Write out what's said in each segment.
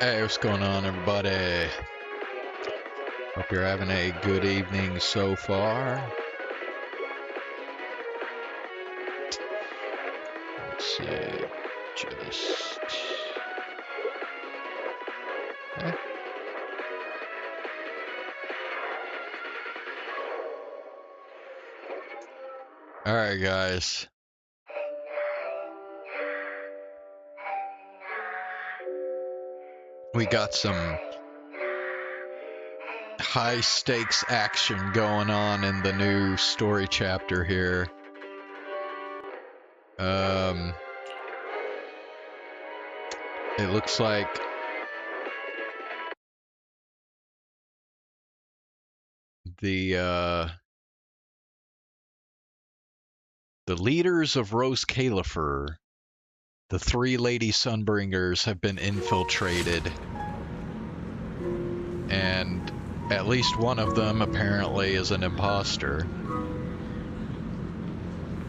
Hey, what's going on, everybody? Hope you're having a good evening so far. Let's see, just... Okay. Alright, guys. We got some high stakes action going on in the new story chapter here. It looks like the leaders of Roscaelifer, the three Lady Sunbringers, have been infiltrated, and at least one of them apparently is an imposter,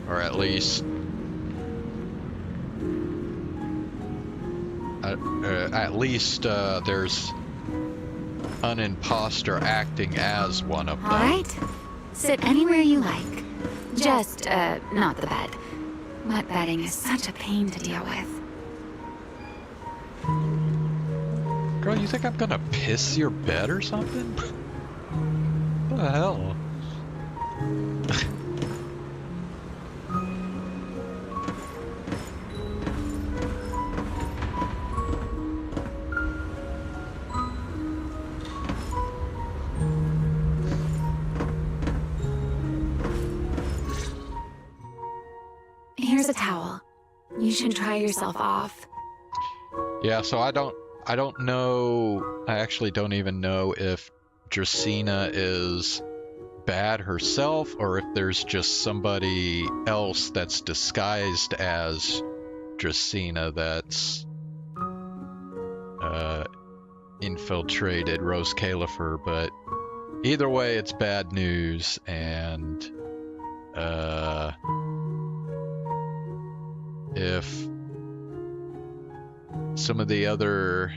or at least there's an imposter acting as one of them. All right, sit anywhere you like. Just, not the bed. Wet bedding is such a pain to deal with. Girl, you think I'm gonna piss your bed or something? What the hell? Here's a towel. You should dry yourself off. Yeah, so I don't know, I actually don't even know if Dracaene is bad herself, or if there's just somebody else that's disguised as Dracaene that's infiltrated Roscaelifer, but either way it's bad news, and if some of the other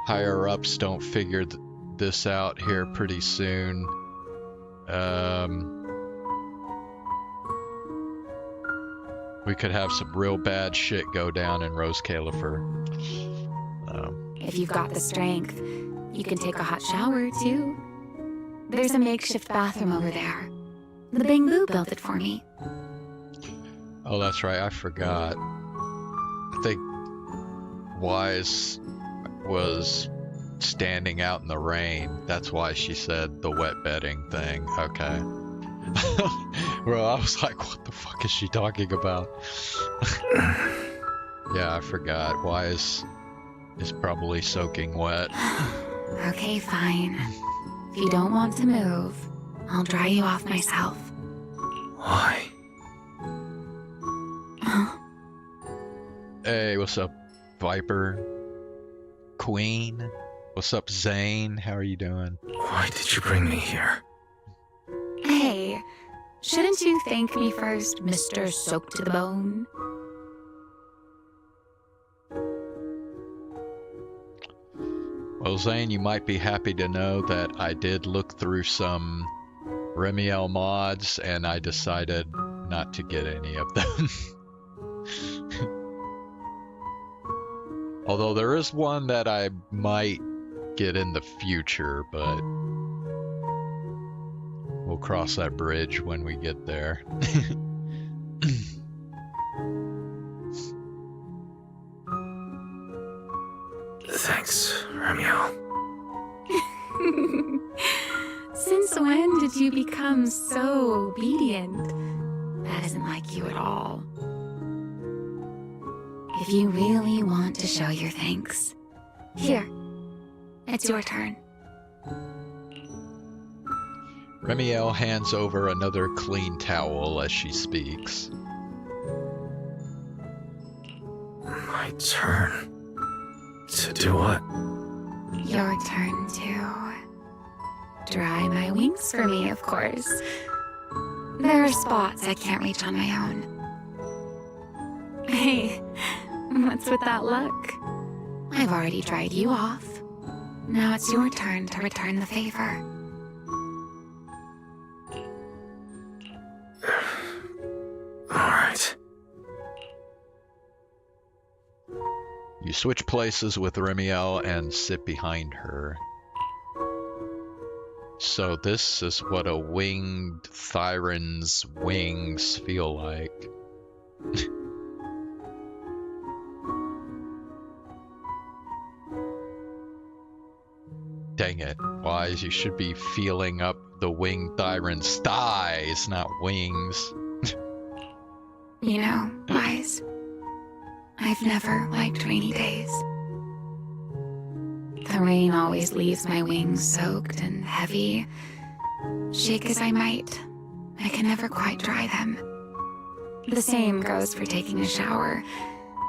higher-ups don't figure this out here pretty soon, we could have some real bad shit go down in Roscaelifer. If you've got the strength, you can take a hot shower, too. There's a makeshift bathroom over there. The Bamboo built it for me. Oh, that's right, I forgot. I think Wise was standing out in the rain. That's why she said the wet bedding thing. Okay. Well, I was like, what the fuck is she talking about? Yeah, I forgot. Wise is probably soaking wet. Okay, fine. If you don't want to move, I'll dry you off myself. Why? Hey, what's up, Viper? Queen? What's up, Zane? How are you doing? Why did you bring me here? Hey, shouldn't you thank me first, Mr. Soaked to the Bone? Well, Zane, you might be happy to know that I did look through some Remiel mods, and I decided not to get any of them. Although there is one that I might get in the future, but we'll cross that bridge when we get there. Thanks, Romeo. Since when did you become so obedient? That isn't like you at all. If you really want to show your thanks, here, it's your turn. Remiel hands over another clean towel as she speaks. My turn. To do what? Your turn to dry my wings for me, of course. There are spots I can't reach on my own. Hey, what's with that look? I've already dried you off. Now it's your turn to return the favor. Alright. You switch places with Remiel and sit behind her. So this is what a winged Thyron's wings feel like. Dang it, Wise, you should be feeling up the winged Thyron's thighs, not wings. You know, Wise, I've never liked rainy days. The rain always leaves my wings soaked and heavy. Shake as I might, I can never quite dry them. The same goes for taking a shower,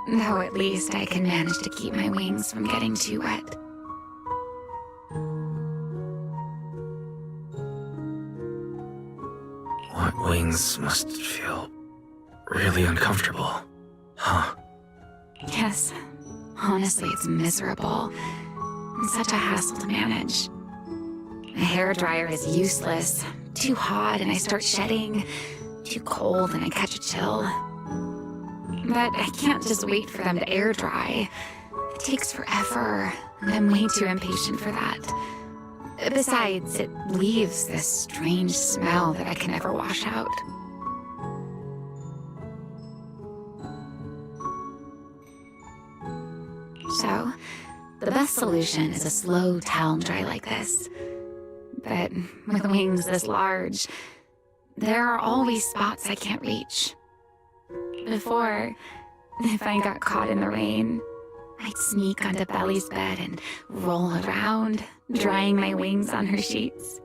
though at least I can manage to keep my wings from getting too wet. What wings must feel really uncomfortable, huh? Yes, honestly, it's miserable. And such a hassle to manage. My hairdryer is useless. Too hot and I start shedding. Too cold and I catch a chill. But I can't just wait for them to air dry. It takes forever, and I'm way too impatient for that. Besides, it leaves this strange smell that I can never wash out. So, the best solution is a slow towel dry like this. But with wings this large, there are always spots I can't reach. Before, if I got caught in the rain, I'd sneak onto Belly's bed and roll around, drying my wings on her sheets.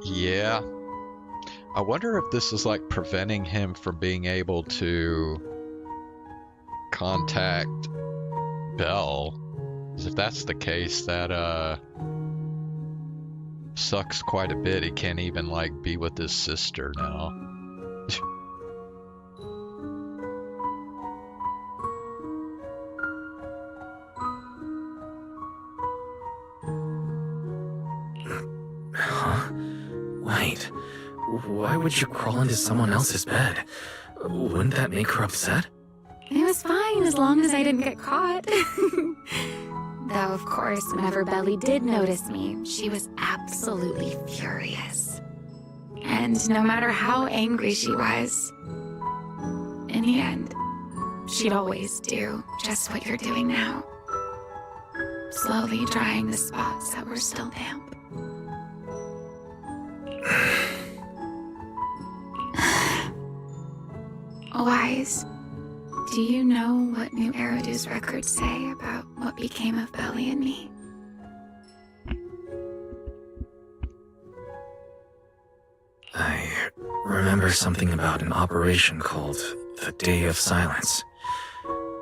Yeah. I wonder if this is like preventing him from being able to contact Belle. 'Cause if that's the case, that sucks quite a bit. He can't even like be with his sister now. Huh? Wait, why would you crawl into someone else's bed? Wouldn't that make her upset? It was fine as long as I didn't get caught. Though, of course, whenever Belly did notice me, she was absolutely furious. And no matter how angry she was, in the end, she'd always do just what you're doing now. Slowly drying the spots that were still damp. Wise, do you know what New Eridu's records say about what became of Belly and me? I remember something about an operation called the Day of Silence.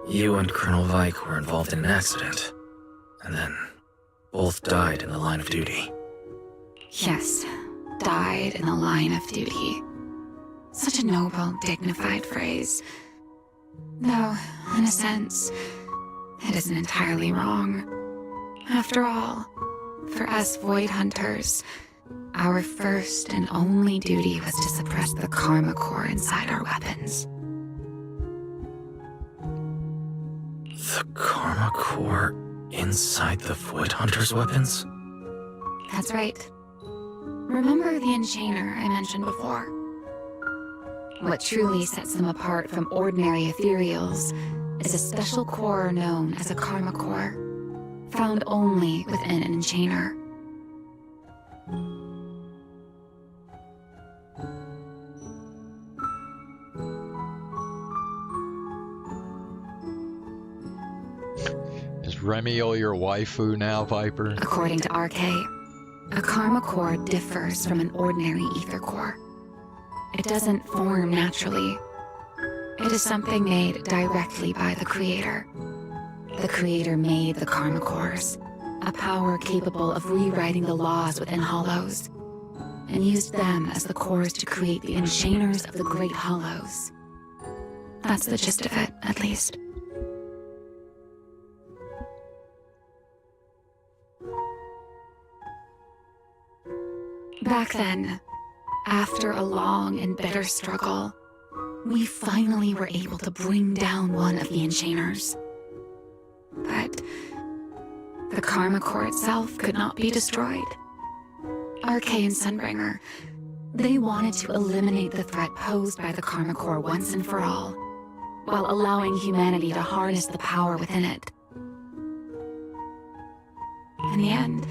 You and Colonel Vike were involved in an accident, and then both died in the line of duty. Yes, died in the line of duty. Such a noble, dignified phrase. Though, in a sense, it isn't entirely wrong. After all, for us Void Hunters, our first and only duty was to suppress the karma core inside our weapons. The karma core inside the Void Hunter's weapons? That's right. Remember the enchainer I mentioned before? What truly sets them apart from ordinary ethereals is a special core known as a karma core, found only within an enchainer. Is Remiel your waifu now, Viper? According to RK, a karma core differs from an ordinary ether core. It doesn't form naturally. It is something made directly by the Creator. The Creator made the karma cores, a power capable of rewriting the laws within hollows, and used them as the cores to create the enchainers of the Great Hollows. That's the gist of it, at least. Back then, after a long and bitter struggle, we finally were able to bring down one of the enchainers. But the karma core itself could not be destroyed. RK and Sunbringer, they wanted to eliminate the threat posed by the karma core once and for all, while allowing humanity to harness the power within it. In the end,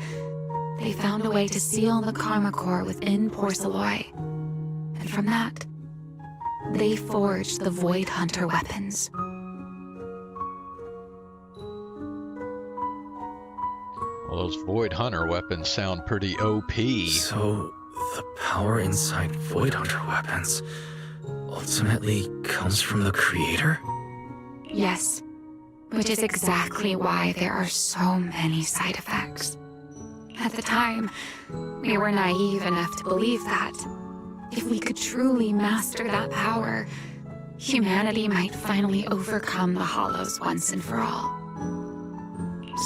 they found a way to seal the karma core within Porcelloy, and from that, they forged the Void Hunter weapons. Well, those Void Hunter weapons sound pretty OP. So, the power inside Void Hunter weapons ultimately comes from the Creator? Yes, which is exactly why there are so many side effects. At the time, we were naive enough to believe that if we could truly master that power, humanity might finally overcome the Hollows once and for all.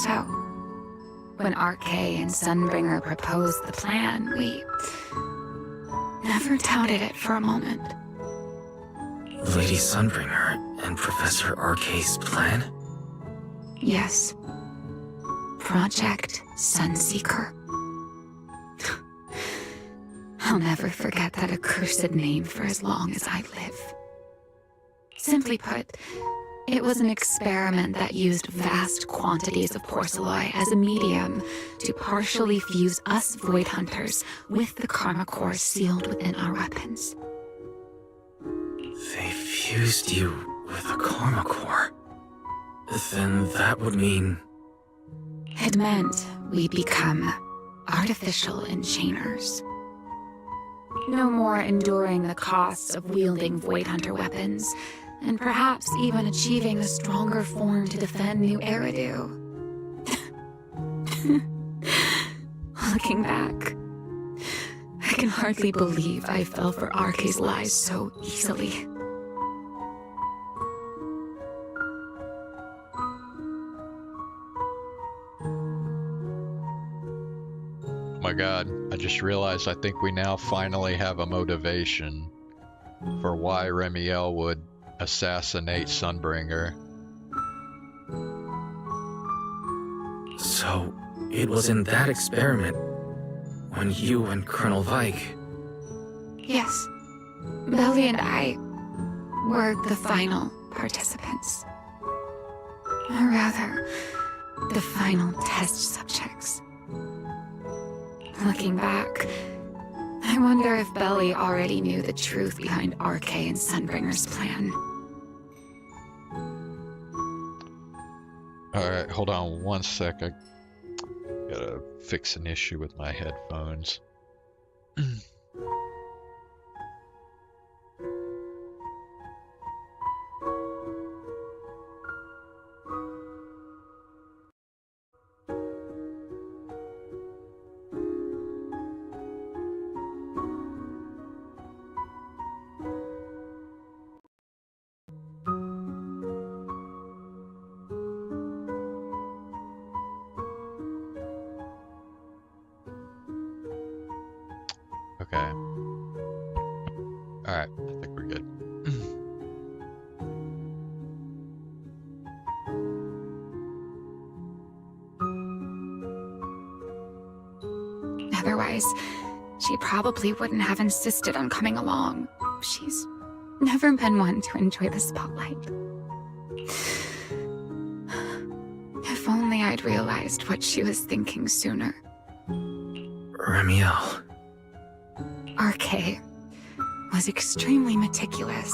So, when RK and Sunbringer proposed the plan, we never doubted it for a moment. Lady Sunbringer and Professor RK's plan? Yes. Project Sunseeker. I'll never forget that accursed name for as long as I live. Simply put, it was an experiment that used vast quantities of porcelloy as a medium to partially fuse us Void Hunters with the karma core sealed within our weapons. They fused you with a karma core. Then that would mean... It meant we'd become artificial enchainers. No more enduring the costs of wielding Void Hunter weapons, and perhaps even achieving a stronger form to defend New Eridu. Looking back, I can hardly believe I fell for RK's lies so easily. My god, I just realized I think we now finally have a motivation for why Remiel would assassinate Sunbringer. So, it was in that experiment when you and Colonel Vike... Yes, Belly and I were the final participants. Or rather, the final test subjects. Looking back, I wonder if Belly already knew the truth behind RK and Sunbringer's plan. Alright, hold on one sec. I gotta fix an issue with my headphones. Okay. Alright, I think we're good. Otherwise, she probably wouldn't have insisted on coming along. She's never been one to enjoy the spotlight. If only I'd realized what she was thinking sooner. Remiel. RK was extremely meticulous,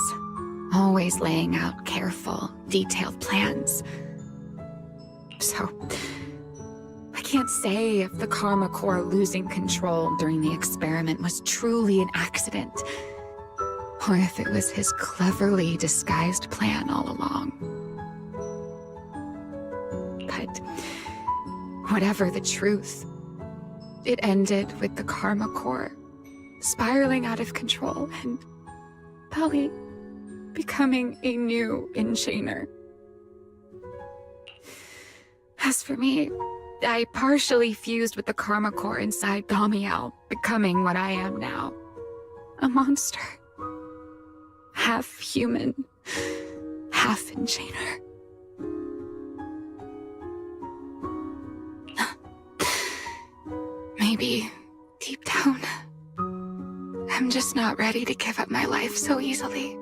always laying out careful, detailed plans. So, I can't say if the Karma Core losing control during the experiment was truly an accident, or if it was his cleverly disguised plan all along. But whatever the truth, it ended with the Karma Core spiraling out of control and Belly becoming a new Enchainer. As for me, I partially fused with the Karma Core inside Thaumiel, becoming what I am now. A monster. Half human, half Enchainer. Maybe, deep down, I'm just not ready to give up my life so easily.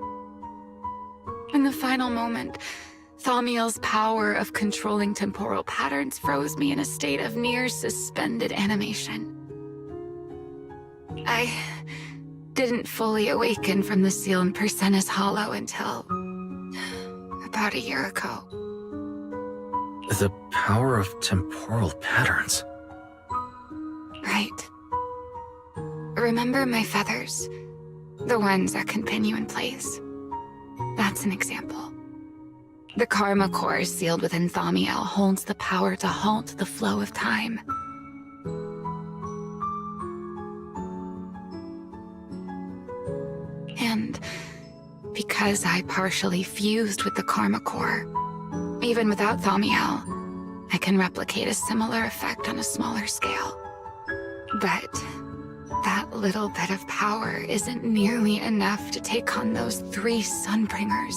In the final moment, Thaumiel's power of controlling temporal patterns froze me in a state of near suspended animation. I didn't fully awaken from the seal in Persena's Hollow until about a year ago. The power of temporal patterns. Right. Remember my feathers? The ones that can pin you in place? That's an example. The Karma Core sealed within Thaumiel holds the power to halt the flow of time. And because I partially fused with the Karma Core, even without Thaumiel, I can replicate a similar effect on a smaller scale. But that little bit of power isn't nearly enough to take on those 3 Sunbringers.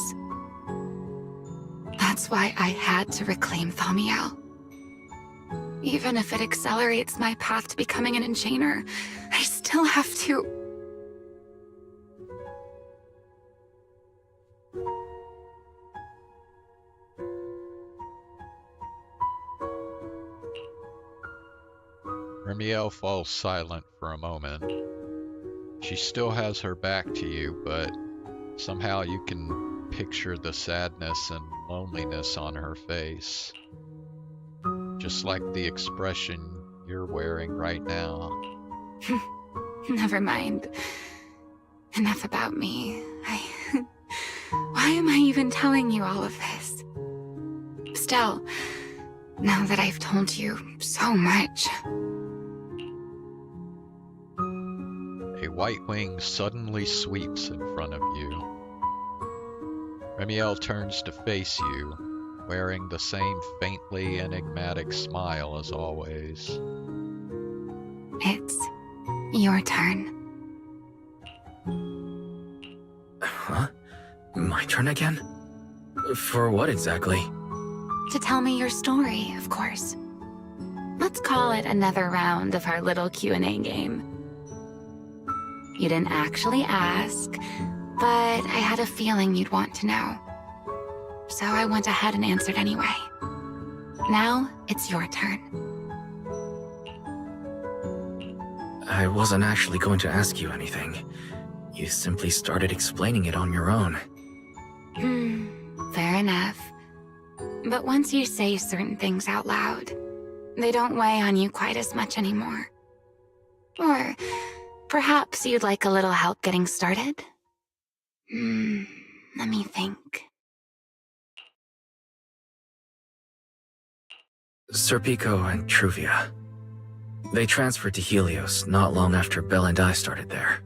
That's why I had to reclaim Thaumiel. Even if it accelerates my path to becoming an Enchainer, I still have to... Remiel falls silent for a moment. She still has her back to you, but somehow you can picture the sadness and loneliness on her face. Just like the expression you're wearing right now. Never mind. Enough about me. Why am I even telling you all of this? Still, now that I've told you so much... A white wing suddenly sweeps in front of you. Remiel turns to face you, wearing the same faintly enigmatic smile as always. It's your turn. Huh? My turn again? For what exactly? To tell me your story, of course. Let's call it another round of our little Q&A game. You didn't actually ask, but I had a feeling you'd want to know. So I went ahead and answered anyway. Now, it's your turn. I wasn't actually going to ask you anything. You simply started explaining it on your own. Fair enough. But once you say certain things out loud, they don't weigh on you quite as much anymore. Or perhaps you'd like a little help getting started? Let me think. Serpico and Truvia. They transferred to Helios not long after Belle and I started there.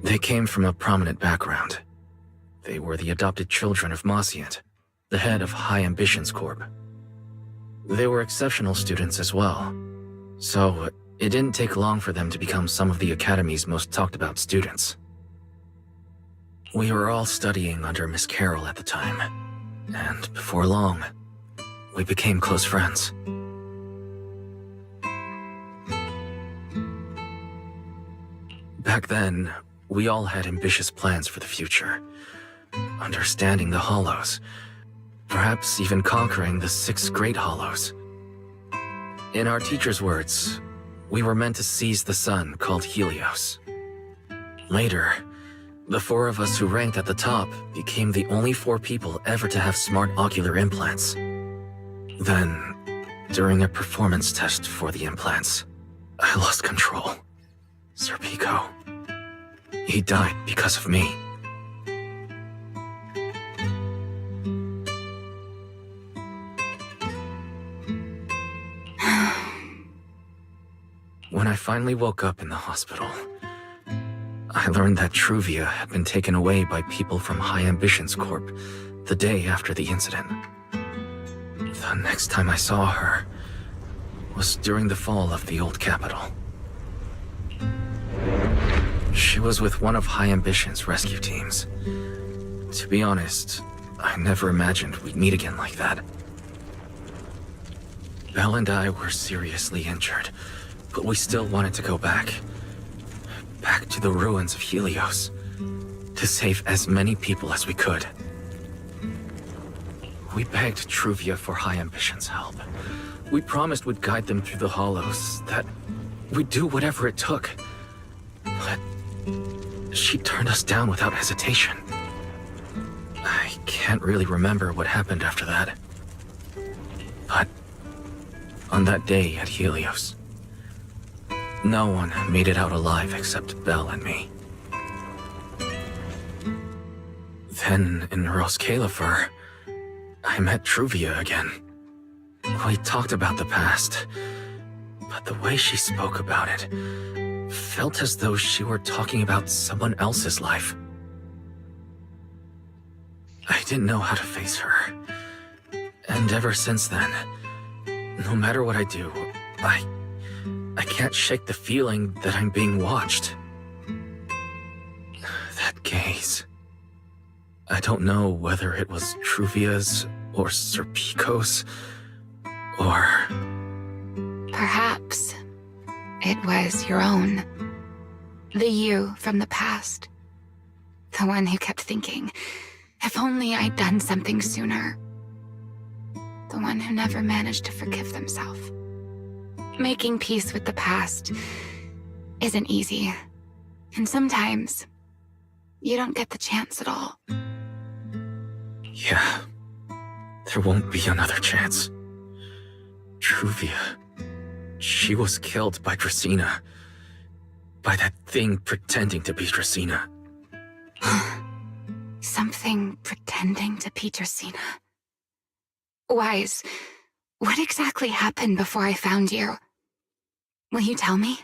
They came from a prominent background. They were the adopted children of Mosient, the head of High Ambitions Corp. They were exceptional students as well, so it didn't take long for them to become some of the Academy's most talked about students. We were all studying under Miss Carroll at the time, and before long, we became close friends. Back then, we all had ambitious plans for the future. Understanding the Hollows. Perhaps even conquering the 6 Great Hollows. In our teacher's words, we were meant to seize the sun called Helios. Later, the 4 of us who ranked at the top became the only 4 people ever to have smart ocular implants. Then, during a performance test for the implants, I lost control. Sir Pico. He died because of me. When I finally woke up in the hospital, I learned that Truvia had been taken away by people from High Ambitions Corp the day after the incident. The next time I saw her was during the fall of the old capital. She was with one of High Ambition's rescue teams. To be honest, I never imagined we'd meet again like that. Belle and I were seriously injured, but we still wanted to go back. Back to the ruins of Helios, to save as many people as we could. We begged Truvia for High Ambition's help. We promised we'd guide them through the Hollows, that we'd do whatever it took. But she turned us down without hesitation. I can't really remember what happened after that. But on that day at Helios, no one made it out alive except Belle and me. Then in Roscaelifer, I met Truvia again. We talked about the past, but the way she spoke about it felt as though she were talking about someone else's life. I didn't know how to face her. And ever since then, no matter what I do, I can't shake the feeling that I'm being watched. That gaze. I don't know whether it was Truvia's or Sir Pico's, or... Perhaps it was your own. The you from the past. The one who kept thinking, if only I'd done something sooner. The one who never managed to forgive themselves. Making peace with the past isn't easy. And sometimes, you don't get the chance at all. Yeah, there won't be another chance. Truvia, she was killed by Dracaene. By that thing pretending to be Dracaene. Something pretending to be Dracaene. Wise, what exactly happened before I found you? Will you tell me?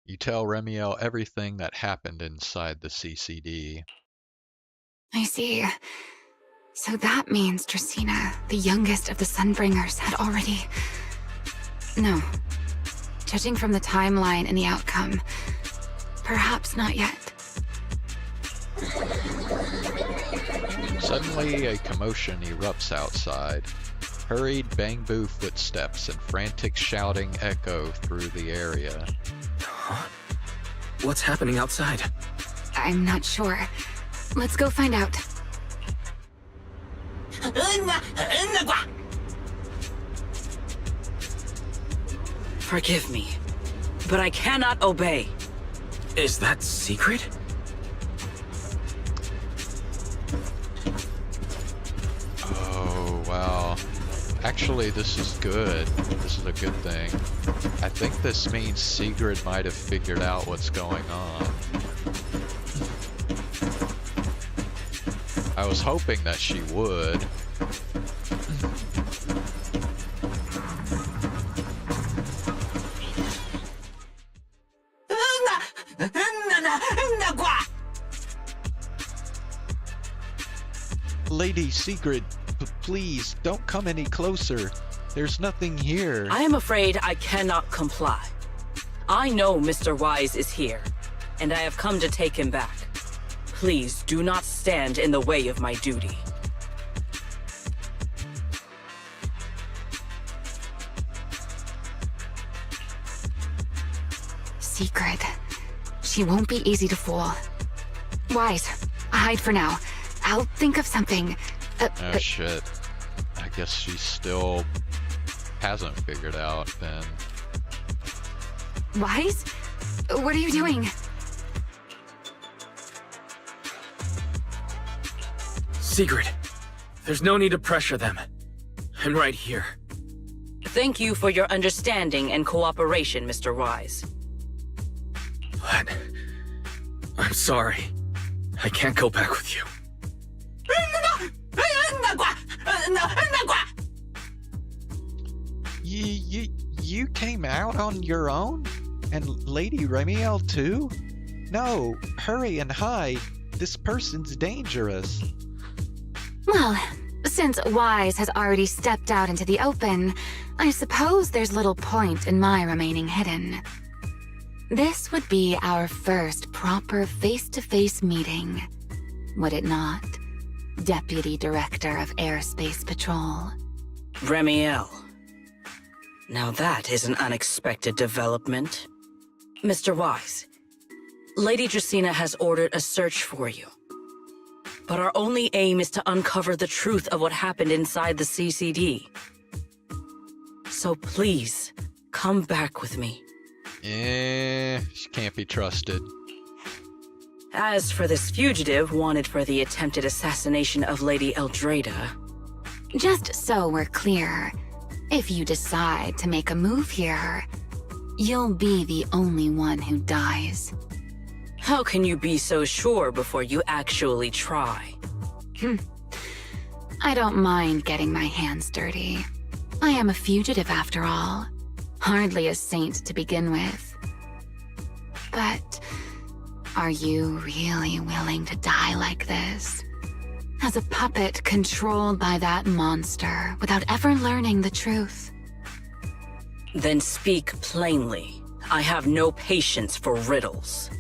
You tell Remiel everything that happened inside the CCD. I see. So that means Dracaene, the youngest of the Sunbringers, had already... No. Judging from the timeline and the outcome, perhaps not yet. Suddenly, a commotion erupts outside. Hurried bang-boo footsteps and frantic shouting echo through the area. Huh? What's happening outside? I'm not sure. Let's go find out. Forgive me, but I cannot obey. Is that secret? Oh, wow. Actually, this is good. This is a good thing. I think this means Sigrid might have figured out what's going on. I was hoping that she would. Lady Sigrid, please don't come any closer. There's nothing here. I am afraid I cannot comply. I know Mr. Wise is here, and I have come to take him back. Please do not stand in the way of my duty. secret. She won't be easy to fool. Wise, hide for now. I'll think of something. Oh shit. I guess she still hasn't figured out then. Wise? What are you doing? Secret. There's no need to pressure them. I'm right here. Thank you for your understanding and cooperation, Mr. Wise. But I'm sorry. I can't go back with you. You came out on your own? And Lady Remiel too? No, hurry and hide. This person's dangerous. Well, since Wise has already stepped out into the open, I suppose there's little point in my remaining hidden. This would be our first proper face-to-face meeting, would it not, Deputy Director of Airspace Patrol? Remiel. Now that is an unexpected development. Mr. Wise, Lady Dracaene has ordered a search for you. But our only aim is to uncover the truth of what happened inside the CCD. So please, come back with me. She can't be trusted. As for this fugitive wanted for the attempted assassination of Lady Eldrada... Just so we're clear, if you decide to make a move here, you'll be the only one who dies. How can you be so sure before you actually try? I don't mind getting my hands dirty. I am a fugitive after all. Hardly a saint to begin with. But are you really willing to die like this? As a puppet controlled by that monster without ever learning the truth? Then speak plainly. I have no patience for riddles.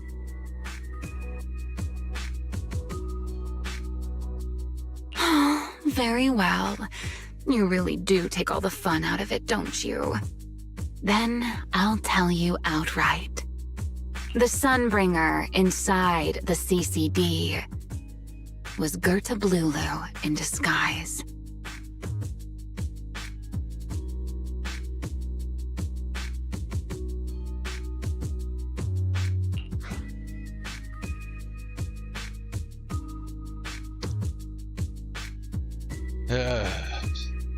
Very well. You really do take all the fun out of it, don't you? Then I'll tell you outright. The Sunbringer inside the CCD was Gerta Blulu in disguise.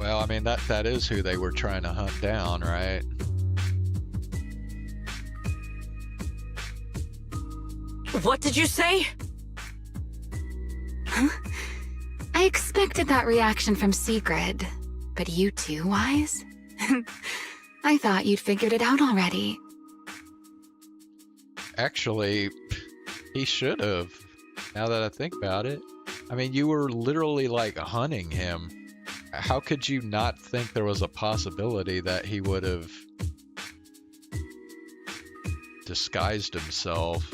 Well, I mean, that is who they were trying to hunt down, right? What did you say? Huh? I expected that reaction from Sigrid, but you too, Wise? I thought you'd figured it out already. Actually, he should have, now that I think about it. I mean, you were literally, like, hunting him. How could you not think there was a possibility that he would have disguised himself?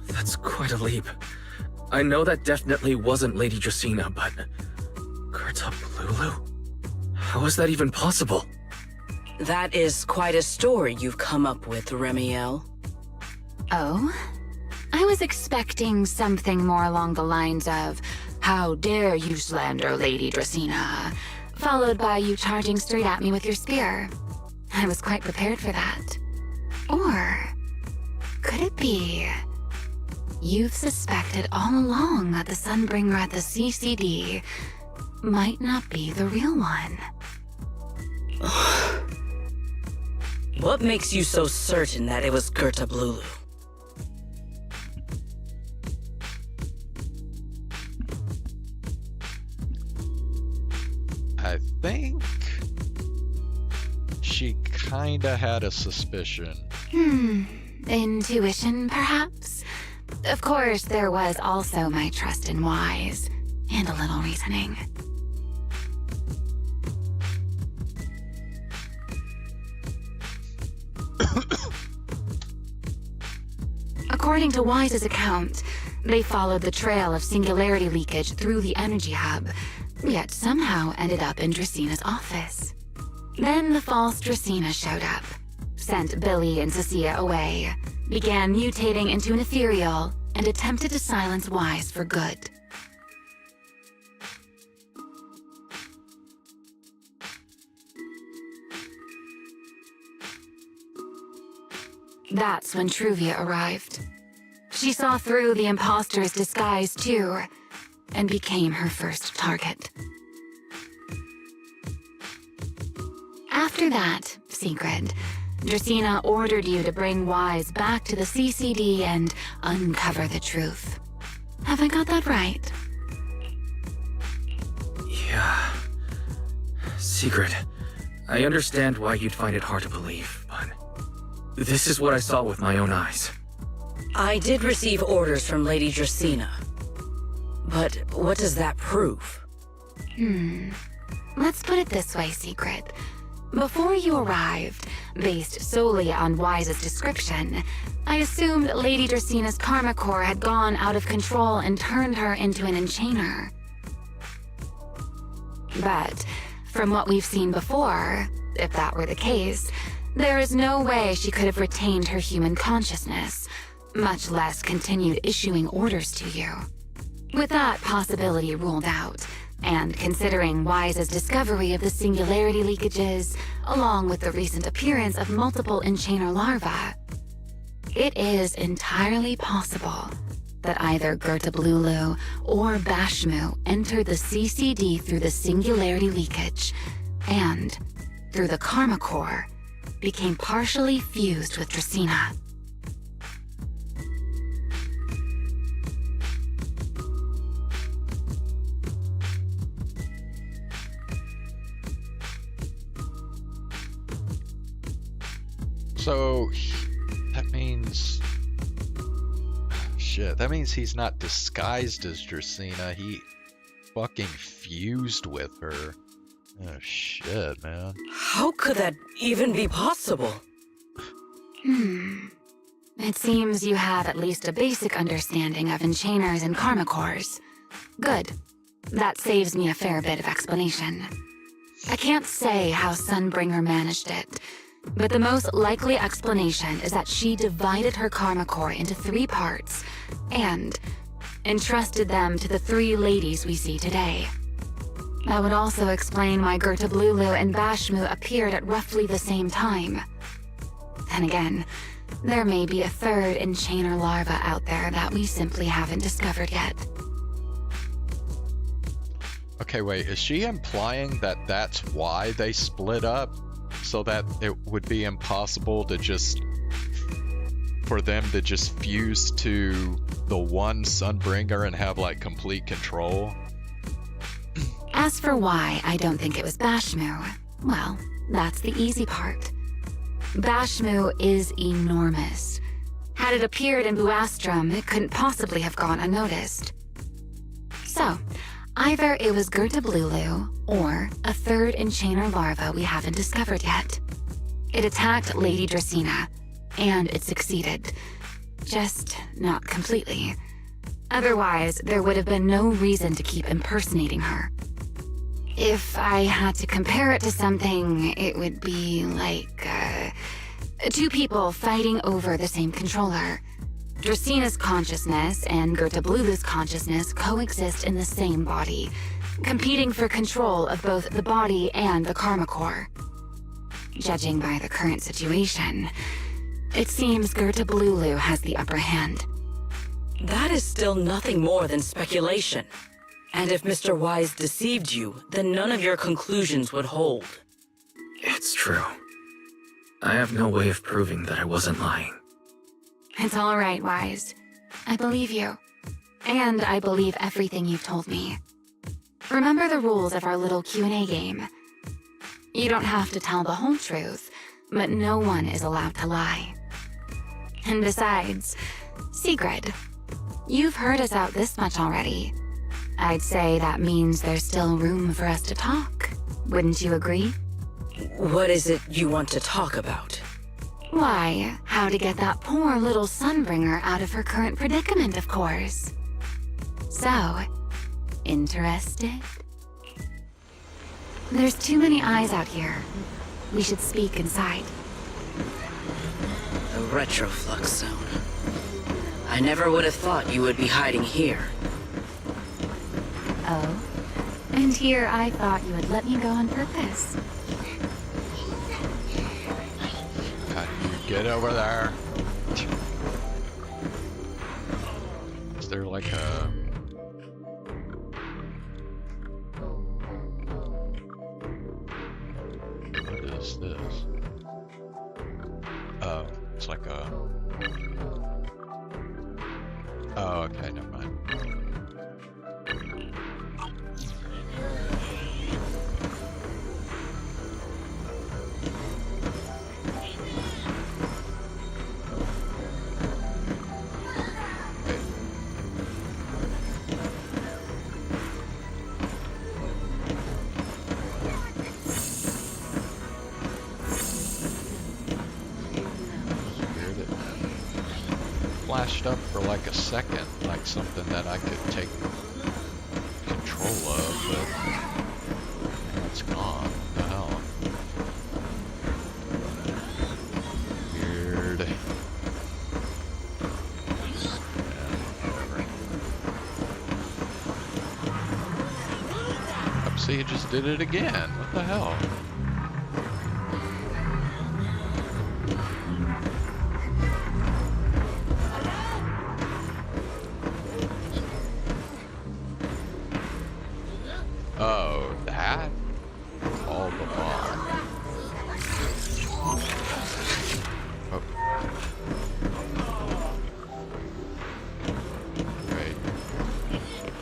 That's quite a leap. I know that definitely wasn't Lady Dracaene, but... Gerta Blulu? How is that even possible? That is quite a story you've come up with, Remiel. Oh? I was expecting something more along the lines of, "How dare you slander Lady Dracaene?" followed by you charging straight at me with your spear. I was quite prepared for that. Or could it be you've suspected all along that the Sunbringer at the CCD might not be the real one? What makes you so certain that it was Gerta Blulu? I think she kinda had a suspicion. Intuition, perhaps? Of course, there was also my trust in Wise, and a little reasoning. According to Wise's account, They followed the trail of singularity leakage through the energy hub, yet somehow ended up in Dracaene's office. Then the false Dracaene showed up, sent Billy and Cecilia away, began mutating into an ethereal, and attempted to silence Wise for good. That's when Truvia arrived. She saw through the imposter's disguise too, and became her first target. After that, Secret, Dracaene ordered you to bring Wise back to the CCD and uncover the truth. Have I got that right? Yeah. Secret, I understand why you'd find it hard to believe, but this is what I saw with my own eyes. I did receive orders from Lady Dracaene. But what does that prove? Let's put it this way, Secret. Before you arrived, based solely on Wise's description, I assumed Lady Dracaene's karma core had gone out of control and turned her into an enchainer. But from what we've seen before, if that were the case, there is no way she could have retained her human consciousness, much less continued issuing orders to you. With that possibility ruled out, and considering Wise's discovery of the singularity leakages, along with the recent appearance of multiple enchainer larvae, it is entirely possible that either Gertablulu or Bashmu entered the CCD through the singularity leakage, and, through the karma core, became partially fused with Dracaene. So, that means... Shit, that means he's not disguised as Dracaene, he fucking fused with her. Oh shit, man. How could that even be possible? It seems you have at least a basic understanding of enchainers and karma cores. Good. That saves me a fair bit of explanation. I can't say how Sunbringer managed it, but the most likely explanation is that she divided her karma core into 3 parts and entrusted them to the 3 ladies we see today. That would also explain why Gertablulu and Bashmu appeared at roughly the same time. Then again, there may be a 3rd enchainer larva out there that we simply haven't discovered yet. Okay, wait, is she implying that that's why they split up? So that it would be impossible to just... for them to just fuse to the one Sunbringer and have, like, complete control? As for why I don't think it was Bashmu, well, that's the easy part. Bashmu is enormous. Had it appeared in Buastrum, it couldn't possibly have gone unnoticed. So, either it was Gertablulu or a 3rd enchainer larva we haven't discovered yet. It attacked Lady Dracaene, and it succeeded. Just not completely. Otherwise, there would have been no reason to keep impersonating her. If I had to compare it to something, it would be like, 2 people fighting over the same controller. Dracaene's consciousness and Gertablulu's consciousness coexist in the same body, competing for control of both the body and the karma core. Judging by the current situation, it seems Gertablulu has the upper hand. That is still nothing more than speculation. And if Mr. Wise deceived you, then none of your conclusions would hold. It's true. I have no way of proving that I wasn't lying. It's all right, Wise. I believe you. And I believe everything you've told me. Remember the rules of our little Q&A game. You don't have to tell the whole truth, but no one is allowed to lie. And besides, Sigrid, you've heard us out this much already. I'd say that means there's still room for us to talk. Wouldn't you agree? What is it you want to talk about? Why, how to get that poor little Sunbringer out of her current predicament, of course. So, interested? There's too many eyes out here. We should speak inside. The retroflux zone. I never would have thought you would be hiding here. Oh? And here I thought you would let me go on purpose. How do you get over there? Is there like a... What is this? Oh, it's like a... Oh, okay, never mind. Flashed up for like a second, like something that I could take control of, but now it's gone. What the hell? Weird. Yeah, whatever. Up, see, it just did it again. What the hell? Oh, that? All the ball. Oh. Wait.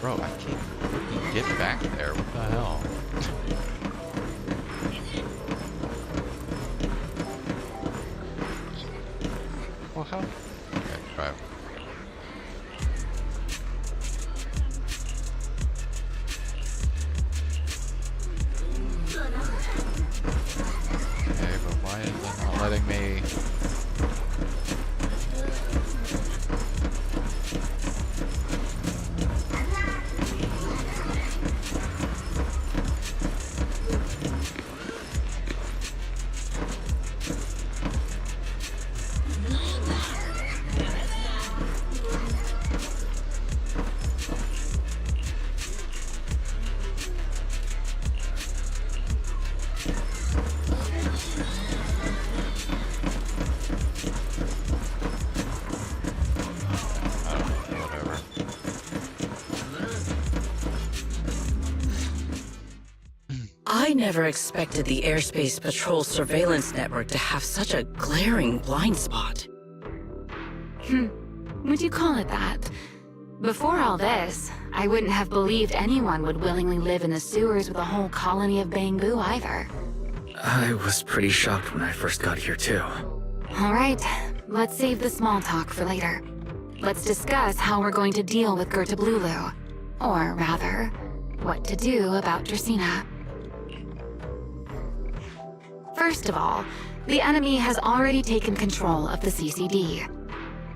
Bro, I can't get back there. What the hell? Well, how? Okay, right. Okay, but why is it not letting me? I never expected the Airspace Patrol surveillance network to have such a glaring blind spot. Would you call it that? Before all this, I wouldn't have believed anyone would willingly live in the sewers with a whole colony of bamboo either. I was pretty shocked when I first got here too. Alright, let's save the small talk for later. Let's discuss how we're going to deal with Gerta-Blulu. Or rather, what to do about Dracaene. First of all, the enemy has already taken control of the CCD.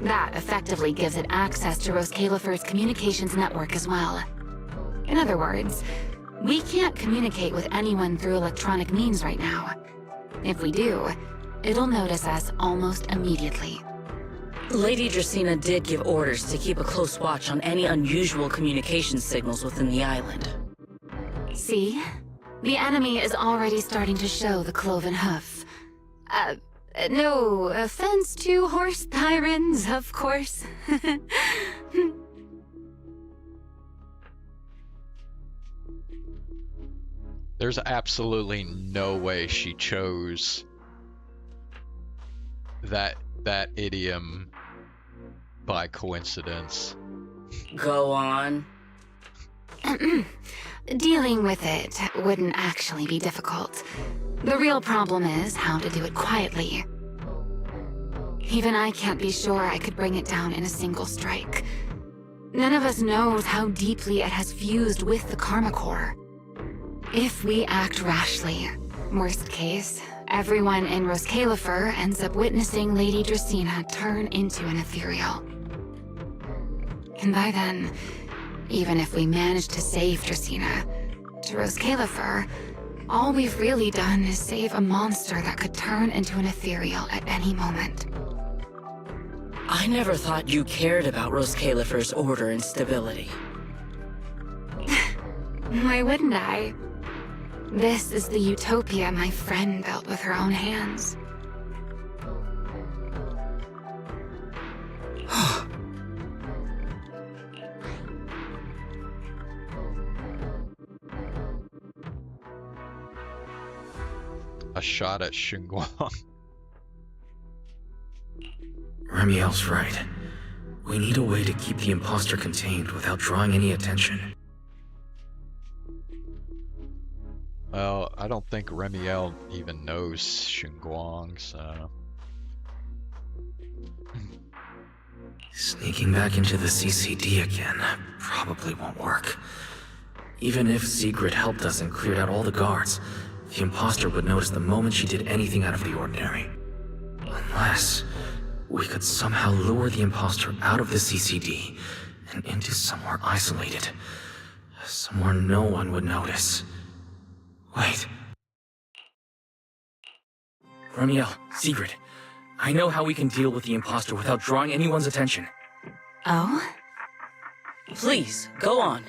That effectively gives it access to Roscaelifer's communications network as well. In other words, we can't communicate with anyone through electronic means right now. If we do, it'll notice us almost immediately. Lady Dracaene did give orders to keep a close watch on any unusual communication signals within the island. See? The enemy is already starting to show the cloven hoof. No offense to horse tyrants, of course. There's absolutely no way she chose that idiom by coincidence. Go on. Dealing with it wouldn't actually be difficult. The real problem is how to do it quietly. Even I can't be sure I could bring it down in a single strike. None of us knows how deeply it has fused with the Karma Core. If we act rashly, worst case, everyone in Roscaelifer ends up witnessing Lady Dracaene turn into an ethereal. And by then, Even if we manage to save Dracaene to Roscaelifer, all we've really done is save a monster that could turn into an ethereal at any moment. I never thought you cared about Roscaelifer's order and stability. Why wouldn't I? This is the utopia my friend built with her own hands. A shot at Xinguang. Remiel's right. We need a way to keep the imposter contained without drawing any attention. Well, I don't think Remiel even knows Xinguang, so... Sneaking back into the CCD again probably won't work. Even if Sigrid helped us and cleared out all the guards, the imposter would notice the moment she did anything out of the ordinary. Unless we could somehow lure the imposter out of the CCD and into somewhere isolated. Somewhere no one would notice. Wait. Remiel, Sigrid, I know how we can deal with the imposter without drawing anyone's attention. Oh? Please, go on.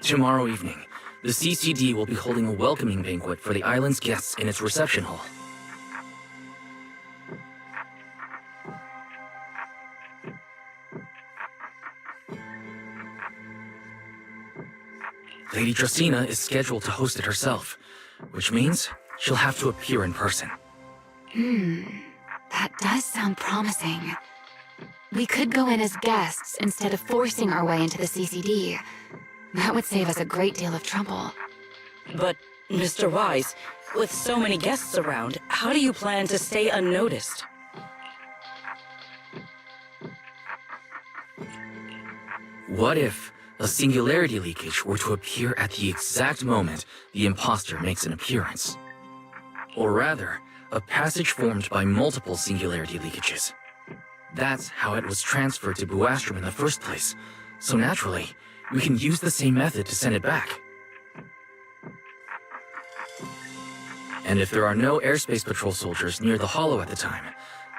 Tomorrow evening, the CCD will be holding a welcoming banquet for the island's guests in its reception hall. Lady Dracaene is scheduled to host it herself, which means she'll have to appear in person. That does sound promising. We could go in as guests instead of forcing our way into the CCD. That would save us a great deal of trouble. But, Mr. Wise, with so many guests around, how do you plan to stay unnoticed? What if a singularity leakage were to appear at the exact moment the imposter makes an appearance? Or rather, a passage formed by multiple singularity leakages. That's how it was transferred to Buastrom in the first place, so naturally, we can use the same method to send it back. And if there are no airspace patrol soldiers near the hollow at the time,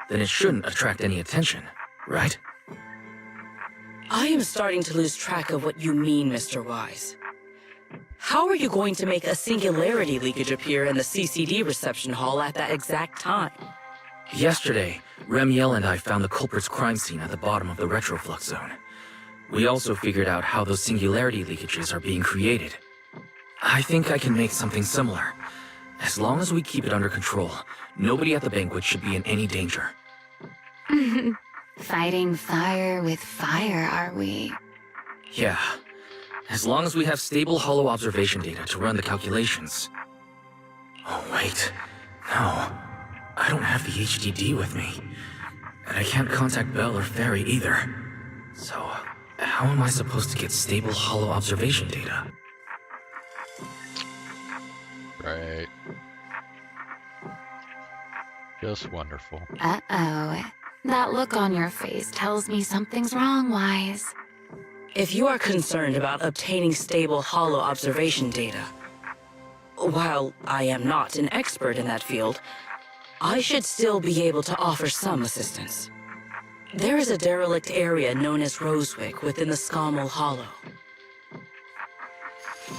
then it shouldn't attract any attention, right? I am starting to lose track of what you mean, Mr. Wise. How are you going to make a singularity leakage appear in the CCD reception hall at that exact time? Yesterday, Remiel and I found the culprit's crime scene at the bottom of the retroflux zone. We also figured out how those singularity leakages are being created. I think I can make something similar. As long as we keep it under control, nobody at the banquet should be in any danger. Fighting fire with fire, are we? Yeah. As long as we have stable hollow observation data to run the calculations. Oh, wait. No. I don't have the HDD with me. And I can't contact Belle or Ferry either. So, how am I supposed to get stable hollow observation data? Right. Just wonderful. Uh-oh. That look on your face tells me something's wrong, Wise. If you are concerned about obtaining stable hollow observation data, while I am not an expert in that field, I should still be able to offer some assistance. There is a derelict area known as Rosewick within the Scommel Hollow.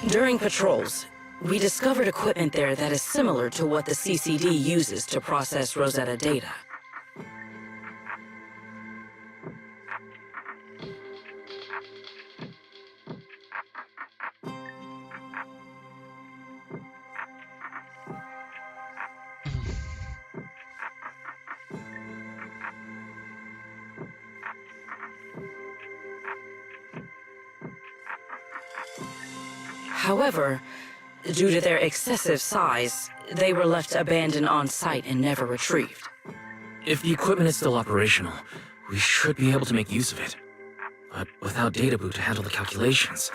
During patrols, we discovered equipment there that is similar to what the CCD uses to process Rosetta data. However, due to their excessive size, they were left abandoned on site and never retrieved. If the equipment is still operational, we should be able to make use of it. But without data boot to handle the calculations,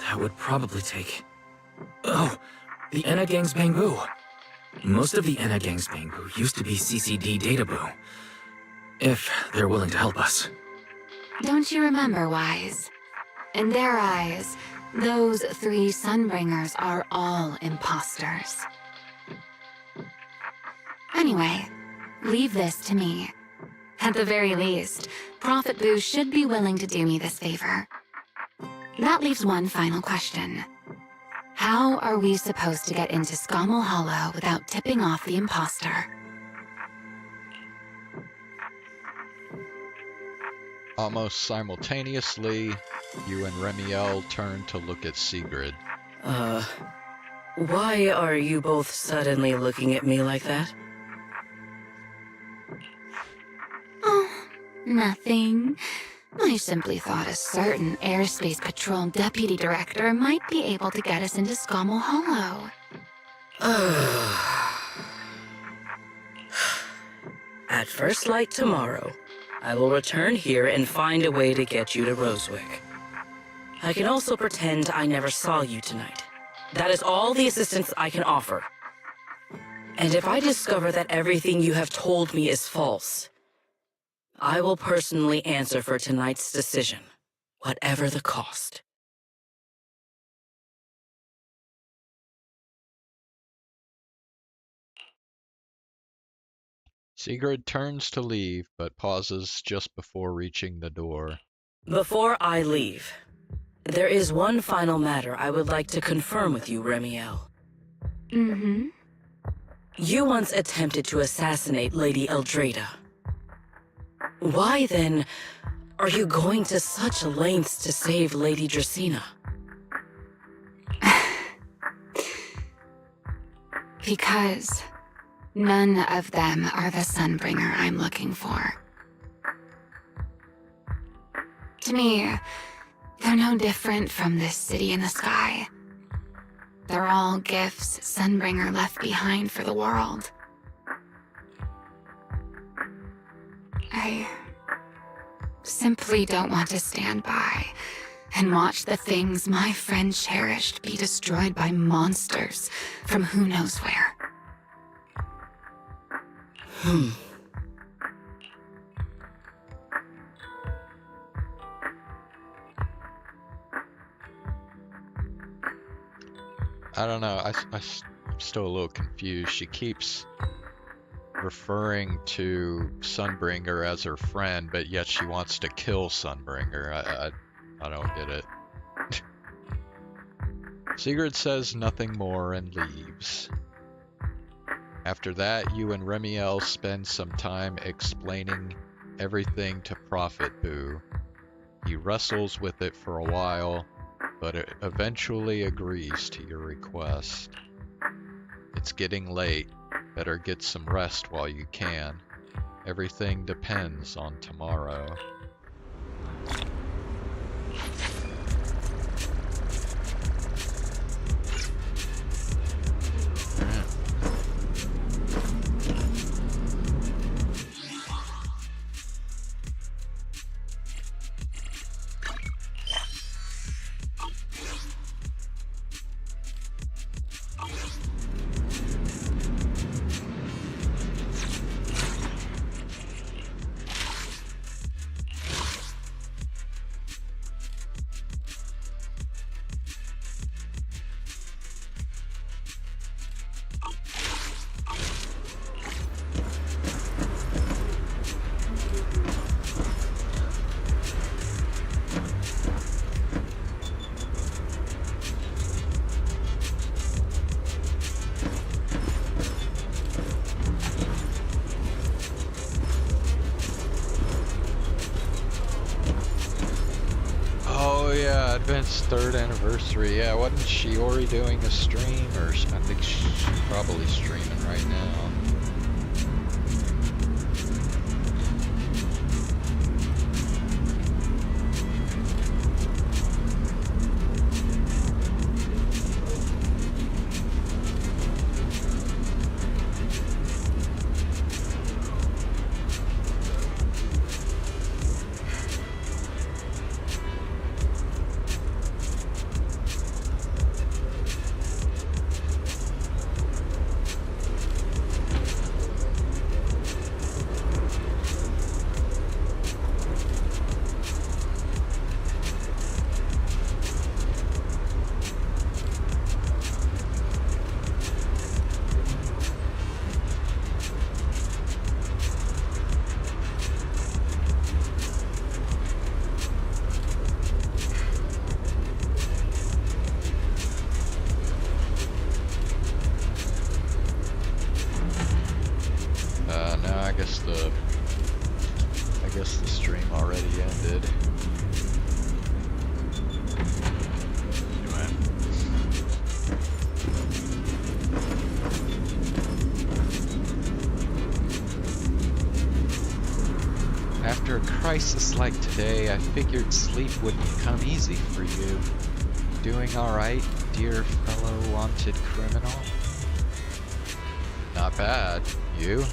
that would probably take... Oh, the Enna Gang's Bangbu. Most of the Enna Gang's Bangbu used to be CCD data boo. If they're willing to help us. Don't you remember, Wise? In their eyes, those 3 Sunbringers are all imposters. Anyway, leave this to me. At the very least, Prophet Boo should be willing to do me this favor. That leaves one final question. How are we supposed to get into Scommel Hollow without tipping off the imposter? Almost simultaneously, you and Remiel turn to look at Sigrid. Why are you both suddenly looking at me like that? Oh, nothing. I simply thought a certain airspace patrol deputy director might be able to get us into Scommel Hollow. At first light tomorrow, I will return here and find a way to get you to Rosewick. I can also pretend I never saw you tonight. That is all the assistance I can offer. And if I discover that everything you have told me is false, I will personally answer for tonight's decision, whatever the cost. Sigrid turns to leave, but pauses just before reaching the door. Before I leave, there is one final matter I would like to confirm with you, Remiel. Mm-hmm. You once attempted to assassinate Lady Eldrada. Why, then, are you going to such lengths to save Lady Dracaene? Because none of them are the Sunbringer I'm looking for. To me, they're no different from this city in the sky. They're all gifts Sunbringer left behind for the world. I simply don't want to stand by and watch the things my friend cherished be destroyed by monsters from who knows where. I don't know, I'm still a little confused. She keeps referring to Sunbringer as her friend, but yet she wants to kill Sunbringer. I don't get it. Sigrid says nothing more and leaves. After that, you and Remiel spend some time explaining everything to Prophet Boo. He wrestles with it for a while, but it eventually agrees to your request. It's getting late. Better get some rest while you can. Everything depends on tomorrow. Advent's 3rd anniversary. Yeah, wasn't Shiori doing a stream? Or I think she's probably streaming right now. crisis like today, I figured sleep wouldn't come easy for you. Doing alright, dear fellow wanted criminal? Not bad. You?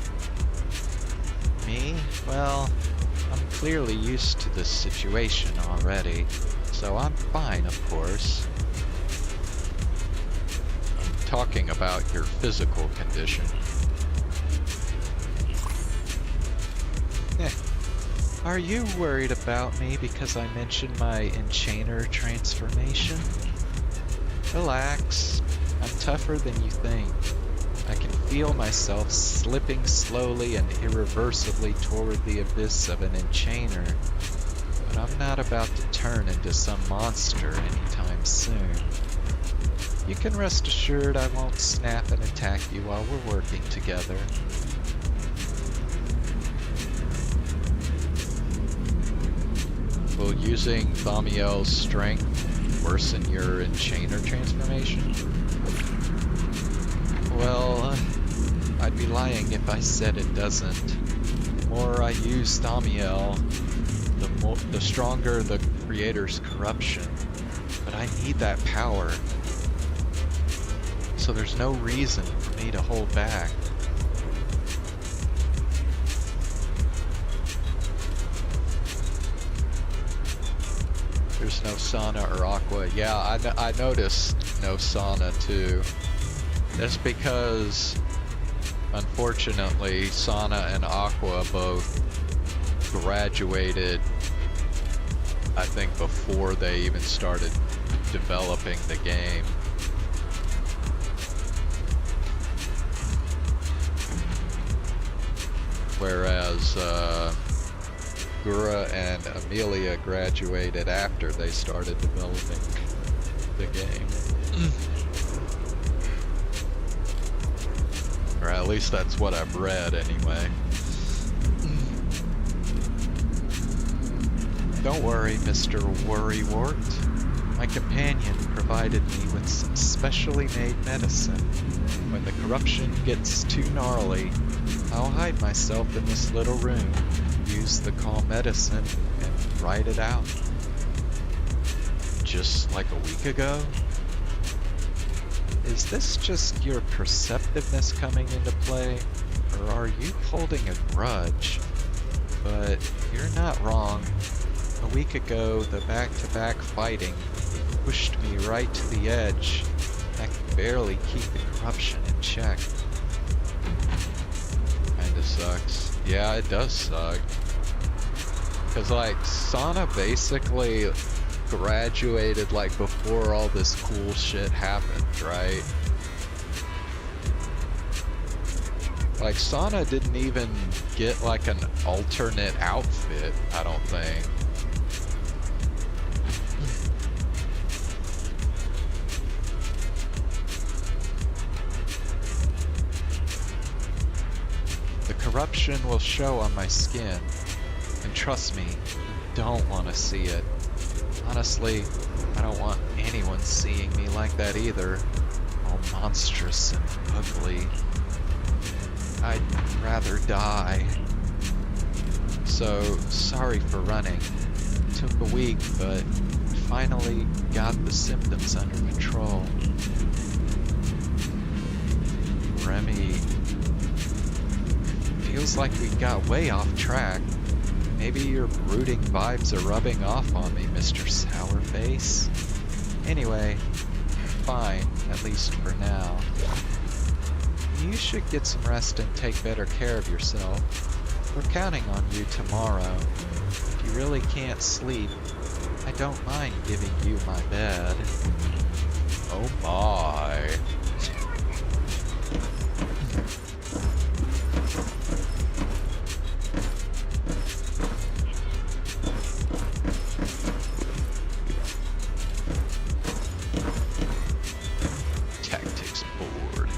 Me? Well, I'm clearly used to this situation already, so I'm fine, of course. I'm talking about your physical condition. Are you worried about me because I mentioned my enchainer transformation? Relax. I'm tougher than you think. I can feel myself slipping slowly and irreversibly toward the abyss of an enchainer, but I'm not about to turn into some monster anytime soon. You can rest assured I won't snap and attack you while we're working together. Will using Thaumiel's strength worsen your enchainer transformation? Well, I'd be lying if I said it doesn't. The more I use Thaumiel, the stronger the creator's corruption. But I need that power. So there's no reason for me to hold back. There's no Sana or Aqua. Yeah, I noticed no Sana too. That's because, unfortunately, Sana and Aqua both graduated, I think, before they even started developing the game. Whereas Gura and Amelia graduated after they started developing the game. Or at least that's what I've read anyway. Don't worry, Mr. Worrywart. My companion provided me with some specially made medicine. When the corruption gets too gnarly, I'll hide myself in this little room, use the calm medicine, and ride it out. Just like a week ago? Is this just your perceptiveness coming into play, or are you holding a grudge? But you're not wrong. A week ago, the back-to-back fighting pushed me right to the edge. I could barely keep the corruption in check. Kinda sucks. Yeah, it does suck. Cause like, Sana basically graduated like before all this cool shit happened, right? Like, Sana didn't even get like an alternate outfit, I don't think. The corruption will show on my skin, and trust me, you don't want to see it. Honestly, I don't want anyone seeing me like that either, all monstrous and ugly. I'd rather die. So, sorry for running. It took a week, but finally got the symptoms under control. Remy, feels like we got way off track. Maybe your brooding vibes are rubbing off on me, Mr. Sourface. Anyway, fine, at least for now. You should get some rest and take better care of yourself. We're counting on you tomorrow. If you really can't sleep, I don't mind giving you my bed. Oh my. Tactics board.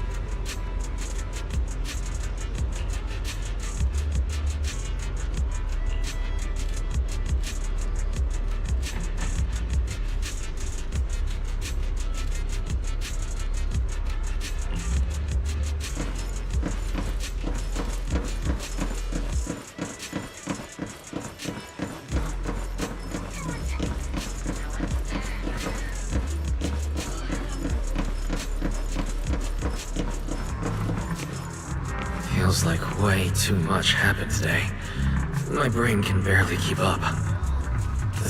Feels like way too much happened today. My brain can barely keep up.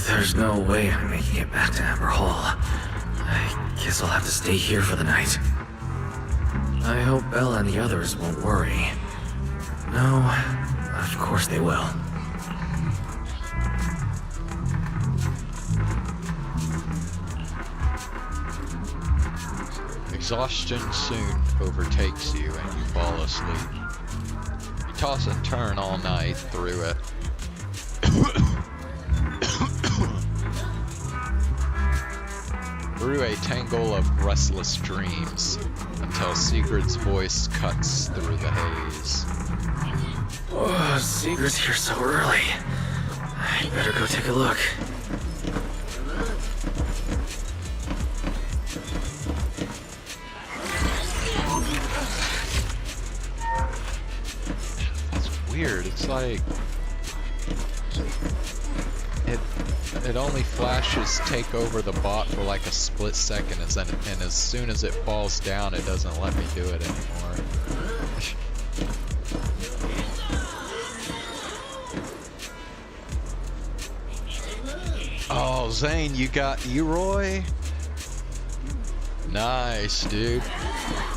There's no way I'm making it back to Amber Hall. I guess I'll have to stay here for the night. I hope Bella and the others won't worry. No, of course they will. Exhaustion soon overtakes you and you fall asleep. You toss and turn all night through it. Through a tangle of restless dreams until Sigurd's voice cuts through the haze. Oh, Sigurd's here so early. I better go take a look. Weird. It's like it only flashes take over the bot for like a split second, and as soon as it falls down, it doesn't let me do it anymore. Oh, Zane, you got Eroy? Nice, dude.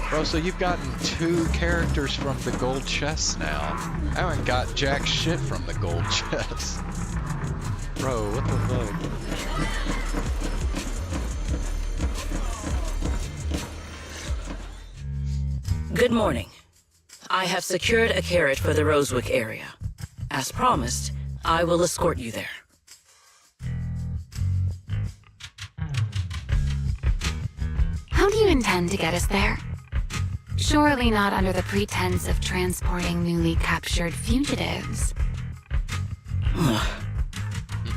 Bro, so you've gotten 2 characters from the gold chest now. I haven't got jack shit from the gold chest. Bro, what the fuck? Good morning. I have secured a carrot for the Rosewick area. As promised, I will escort you there. How do you intend to get us there? Surely not under the pretense of transporting newly captured fugitives.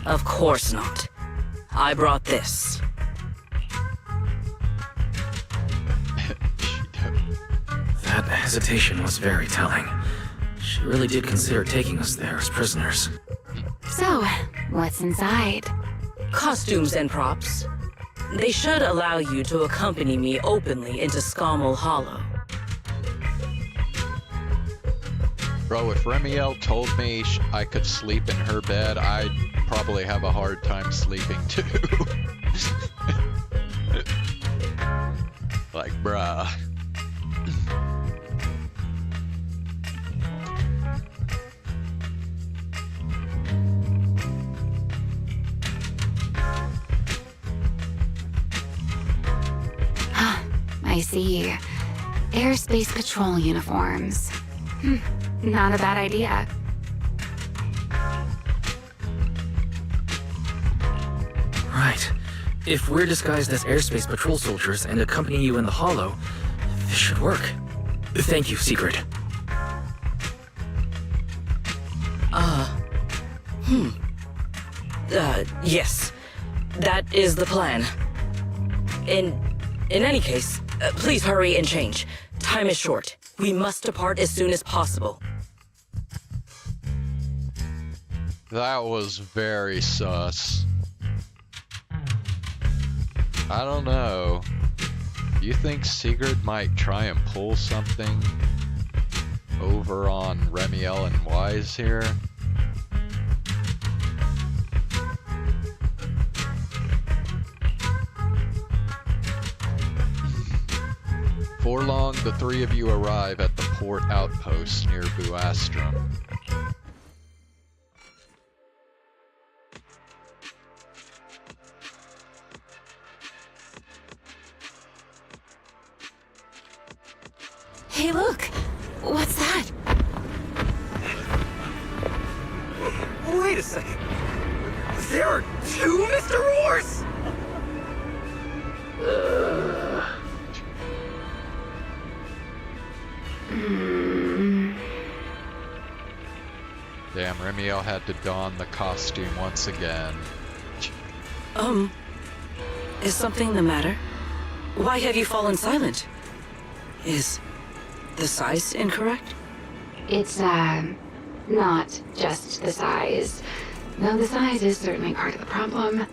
Of course not. I brought this. That hesitation was very telling. She really did consider taking us there as prisoners. So, what's inside? Costumes and props. They should allow you to accompany me openly into Scommel Hollow. Bro, if Remiel told me I could sleep in her bed, I'd probably have a hard time sleeping too. Like, bruh. I see. Airspace patrol uniforms. Not a bad idea. Right. If we're disguised as airspace patrol soldiers and accompany you in the hollow, this should work. Thank you, Sigurd. Yes. That is the plan. In any case, please hurry and change. Time is short. We must depart as soon as possible. That was very sus. I don't know. You think Sigurd might try and pull something over on Remiel and Wise here? Before long, the 3 of you arrive at the port outpost near Buastrum. Hey, look! What's that? Wait a second. There are 2 Mr. Wars? Damn, Remiel had to don the costume once again. Is something the matter? Why have you fallen silent? Is the size incorrect? It's, not just the size. Though the size is certainly part of the problem.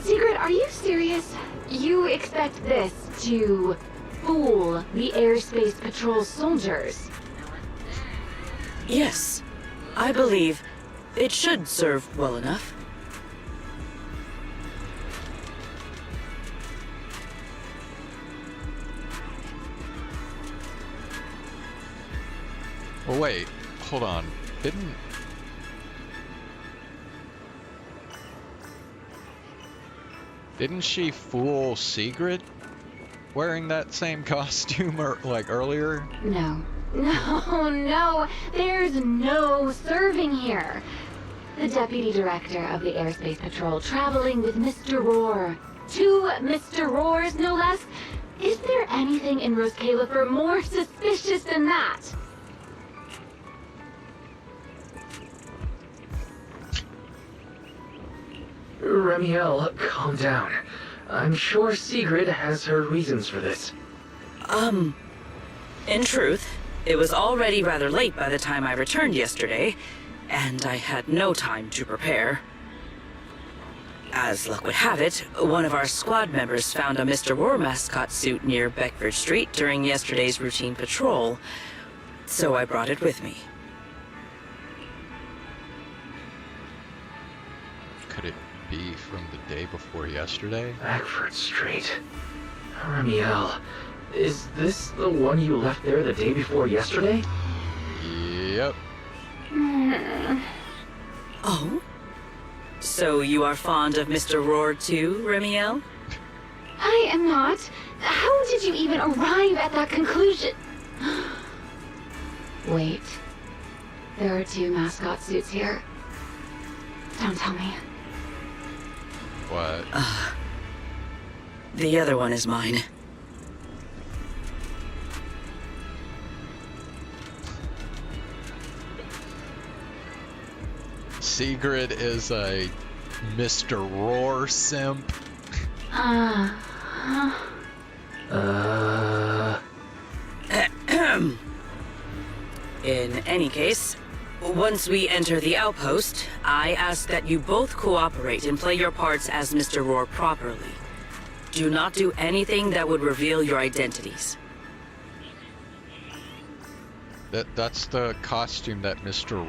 Sigurd, are you serious? You expect this to fool the airspace patrol soldiers? Yes, I believe it should serve well enough. Well, wait, hold on. Didn't she fool Sigrid wearing that same costume like earlier? No. No, there's no serving here. The Deputy Director of the Airspace Patrol traveling with Mr. Roar. 2 Mr. Roars, no less. Is there anything in Roscaelifer more suspicious than that? Remiel, calm down. I'm sure Sigrid has her reasons for this. In truth, it was already rather late by the time I returned yesterday, and I had no time to prepare. As luck would have it, one of our squad members found a Mr. Roar mascot suit near Beckford Street during yesterday's routine patrol, so I brought it with me. Could it be from the day before yesterday? Beckford Street. Remiel, is this the one you left there the day before yesterday? Yep. Oh? So you are fond of Mr. Roar too, Remiel? I am not. How did you even arrive at that conclusion? Wait. There are 2 mascot suits here. Don't tell me. What? The other one is mine. Sigrid is a Mr. Roar simp. In any case, once we enter the outpost, I ask that you both cooperate and play your parts as Mr. Roar properly. Do not do anything that would reveal your identities. That's the costume that Mr.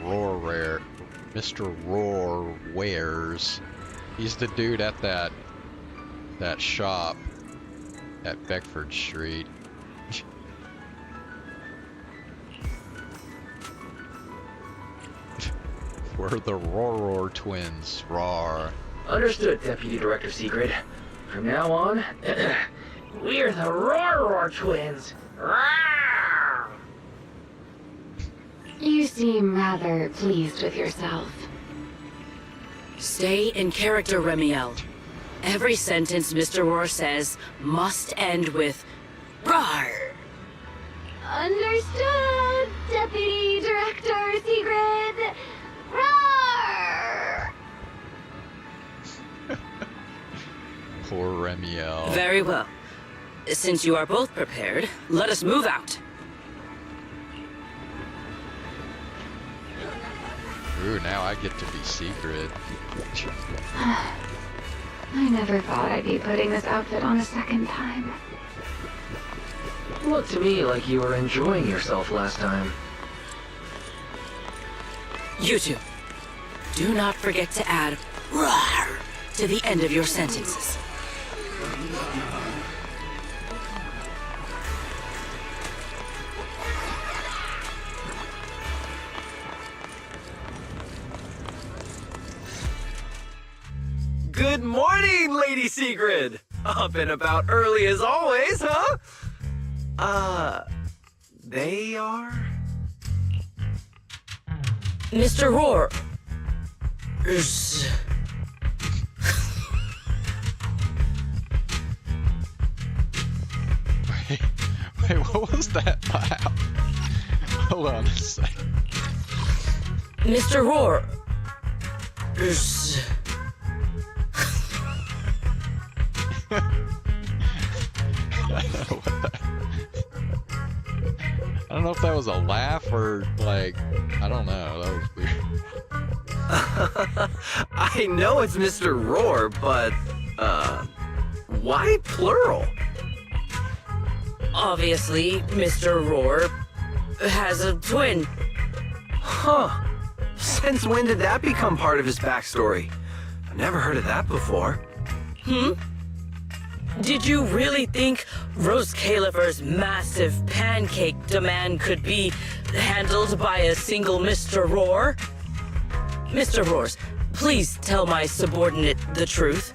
Roar wears. He's the dude at that shop at Beckford Street. We're the Roar twins. Roar. Understood, Deputy Director Sigrid. From now on, we're the Roar twins. Rawr! You seem rather pleased with yourself. Stay in character, Remiel. Every sentence Mr. Roar says must end with "Roar." Understood, Deputy Director Sigrid. Roar! Poor Remiel. Very well. Since you are both prepared, let us move out. Ooh, now I get to be Sigrid. I never thought I'd be putting this outfit on a second time. Looked to me like you were enjoying yourself last time. You two, do not forget to add "Roar" to the end of your sentences. Good morning, Lady Sigrid! Up and about early as always, huh? They are? Mr. Roar. Wait, what was that? Hold on a second. Mr. Roar. I don't know if that was a laugh or like, I don't know. That was weird. I know it's Mr. Roar, but, why plural? Obviously, Mr. Roar has a twin. Huh. Since when did that become part of his backstory? I've never heard of that before. Did you really think Roscaelifer's massive pancake demand could be handled by a single Mr. Roar? Mr. Roars, please tell my subordinate the truth.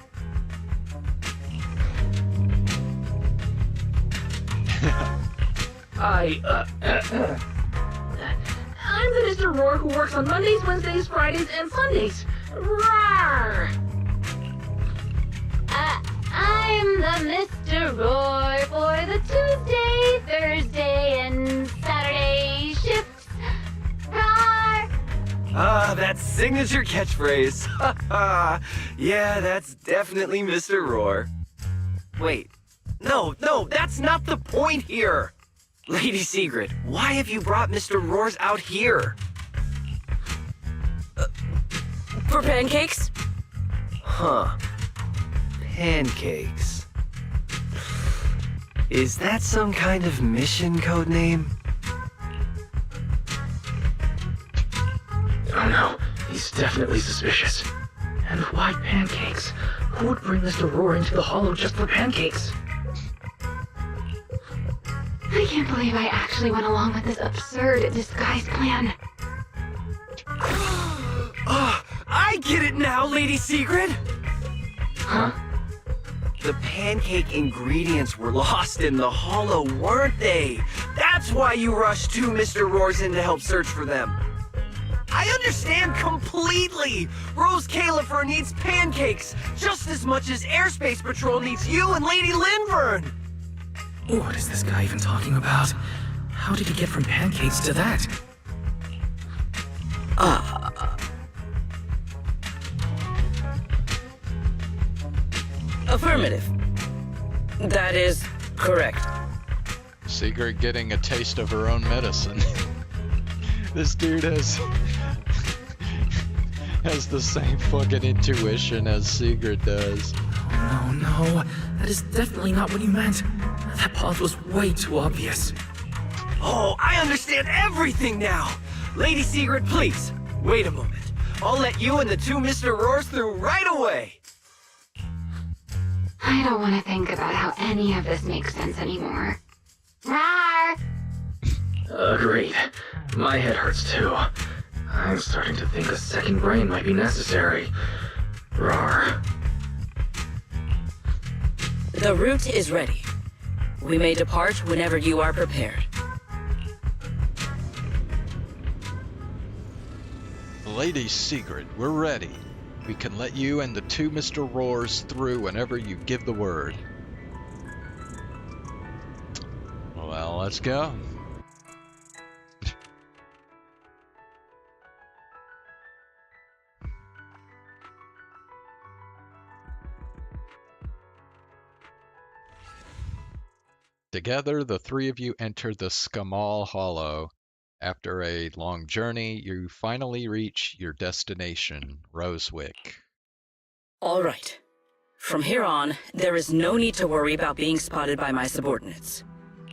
I'm the Mr. Roar who works on Mondays, Wednesdays, Fridays, and Sundays. Rawr! I'm the Mr. Roar for the Tuesday, Thursday, and Saturday shifts. Roar! That's signature catchphrase. Yeah, that's definitely Mr. Roar. Wait, no, that's not the point here. Lady Sigrid, why have you brought Mr. Roars out here? For pancakes? Huh. Pancakes. Is that some kind of mission code name? Oh no, he's definitely suspicious. And why pancakes? Who would bring Mr. Roar into the hollow just for pancakes? I can't believe I actually went along with this absurd disguise plan. I get it now, Lady Sigrid! Huh? The pancake ingredients were lost in the hollow, weren't they? That's why you rushed two Mr. Roars in to help search for them. I understand completely! Roscaelifer needs pancakes just as much as Airspace Patrol needs you and Lady Linburn! What is this guy even talking about? How did he get from pancakes to that? Affirmative. That is correct. Sigrid getting a taste of her own medicine. This dude has the same fucking intuition as Sigrid does. Oh, no. That is definitely not what you meant. That pause was way too obvious. Oh, I understand everything now! Lady Sigrid, please, wait a moment. I'll let you and the two Mr. Roars through right away! I don't want to think about how any of this makes sense anymore. Rawr! Agreed. My head hurts too. I'm starting to think a second brain might be necessary. Rawr. The route is ready. We may depart whenever you are prepared. Lady Sigrid, we're ready. We can let you and the two Mr. Roars through whenever you give the word. Well, let's go. Together, the three of you enter the Skamal Hollow. After a long journey, you finally reach your destination, Rosewick. All right. From here on, there is no need to worry about being spotted by my subordinates.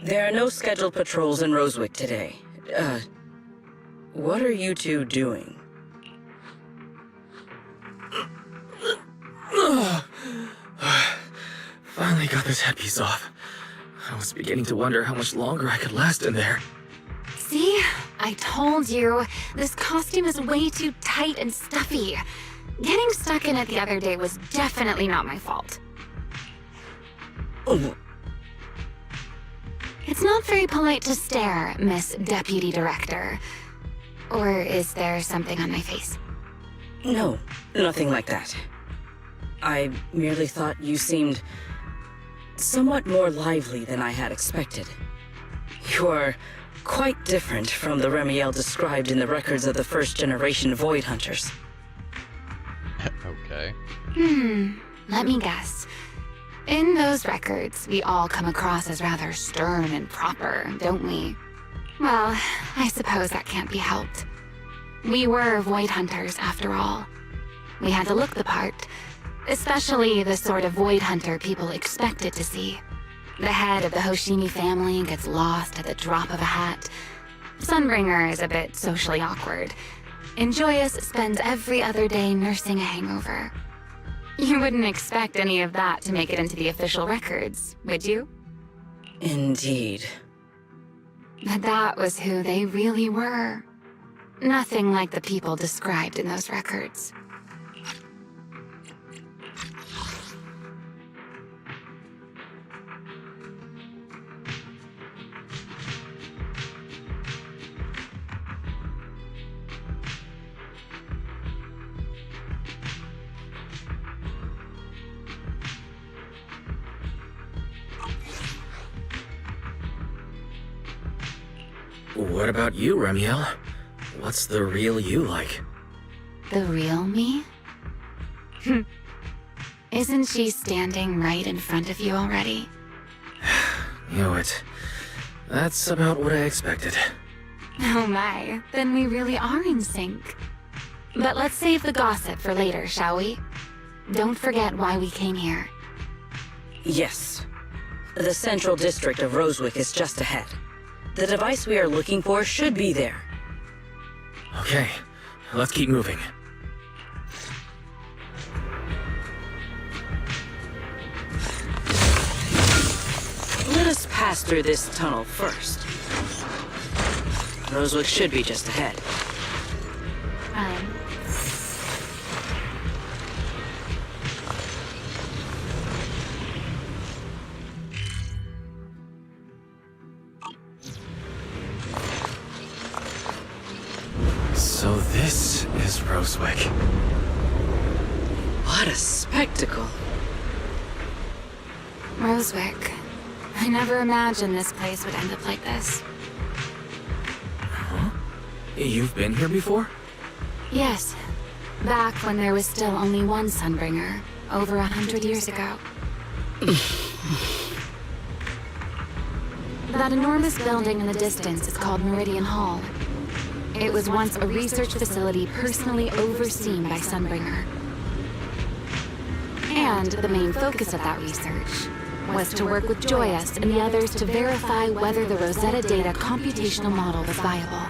There are no scheduled patrols in Rosewick today. What are you two doing? Finally got this headpiece off. I was beginning to wonder how much longer I could last in there. See? I told you. This costume is way too tight and stuffy. Getting stuck in it the other day was definitely not my fault. Oh, It's not very polite to stare, Miss Deputy Director. Or is there something on my face? no, nothing like that. I merely thought you seemed somewhat more lively than I had expected. You are quite different from the Remiel described in the records of the first-generation Void Hunters. Okay. Let me guess. In those records, we all come across as rather stern and proper, don't we? Well, I suppose that can't be helped. We were Void Hunters, after all. We had to look the part, especially the sort of Void Hunter people expected to see. The head of the Hoshimi family gets lost at the drop of a hat. Sunbringer is a bit socially awkward, and Joyous spends every other day nursing a hangover. You wouldn't expect any of that to make it into the official records, would you? Indeed. But that was who they really were. Nothing like the people described in those records. What about you, Remiel? What's the real you like? The real me? Isn't she standing right in front of you already? Knew it. That's about what I expected. Oh my, then we really are in sync. But let's save the gossip for later, shall we? Don't forget why we came here. Yes. The central district of Rosewick is just ahead. The device we are looking for should be there. Okay, let's keep moving. Let us pass through this tunnel first. Rosewick should be just ahead. So this is Rosewick. What a spectacle. Rosewick. I never imagined this place would end up like this. Huh? You've been here before? Yes. Back when there was still only one Sunbringer, over 100 years ago. That enormous building in the distance is called Meridian Hall. It was once a research facility personally overseen by Sunbringer. And the main focus of that research was to work with Joyous and the others to verify whether the Rosetta Data computational model was viable.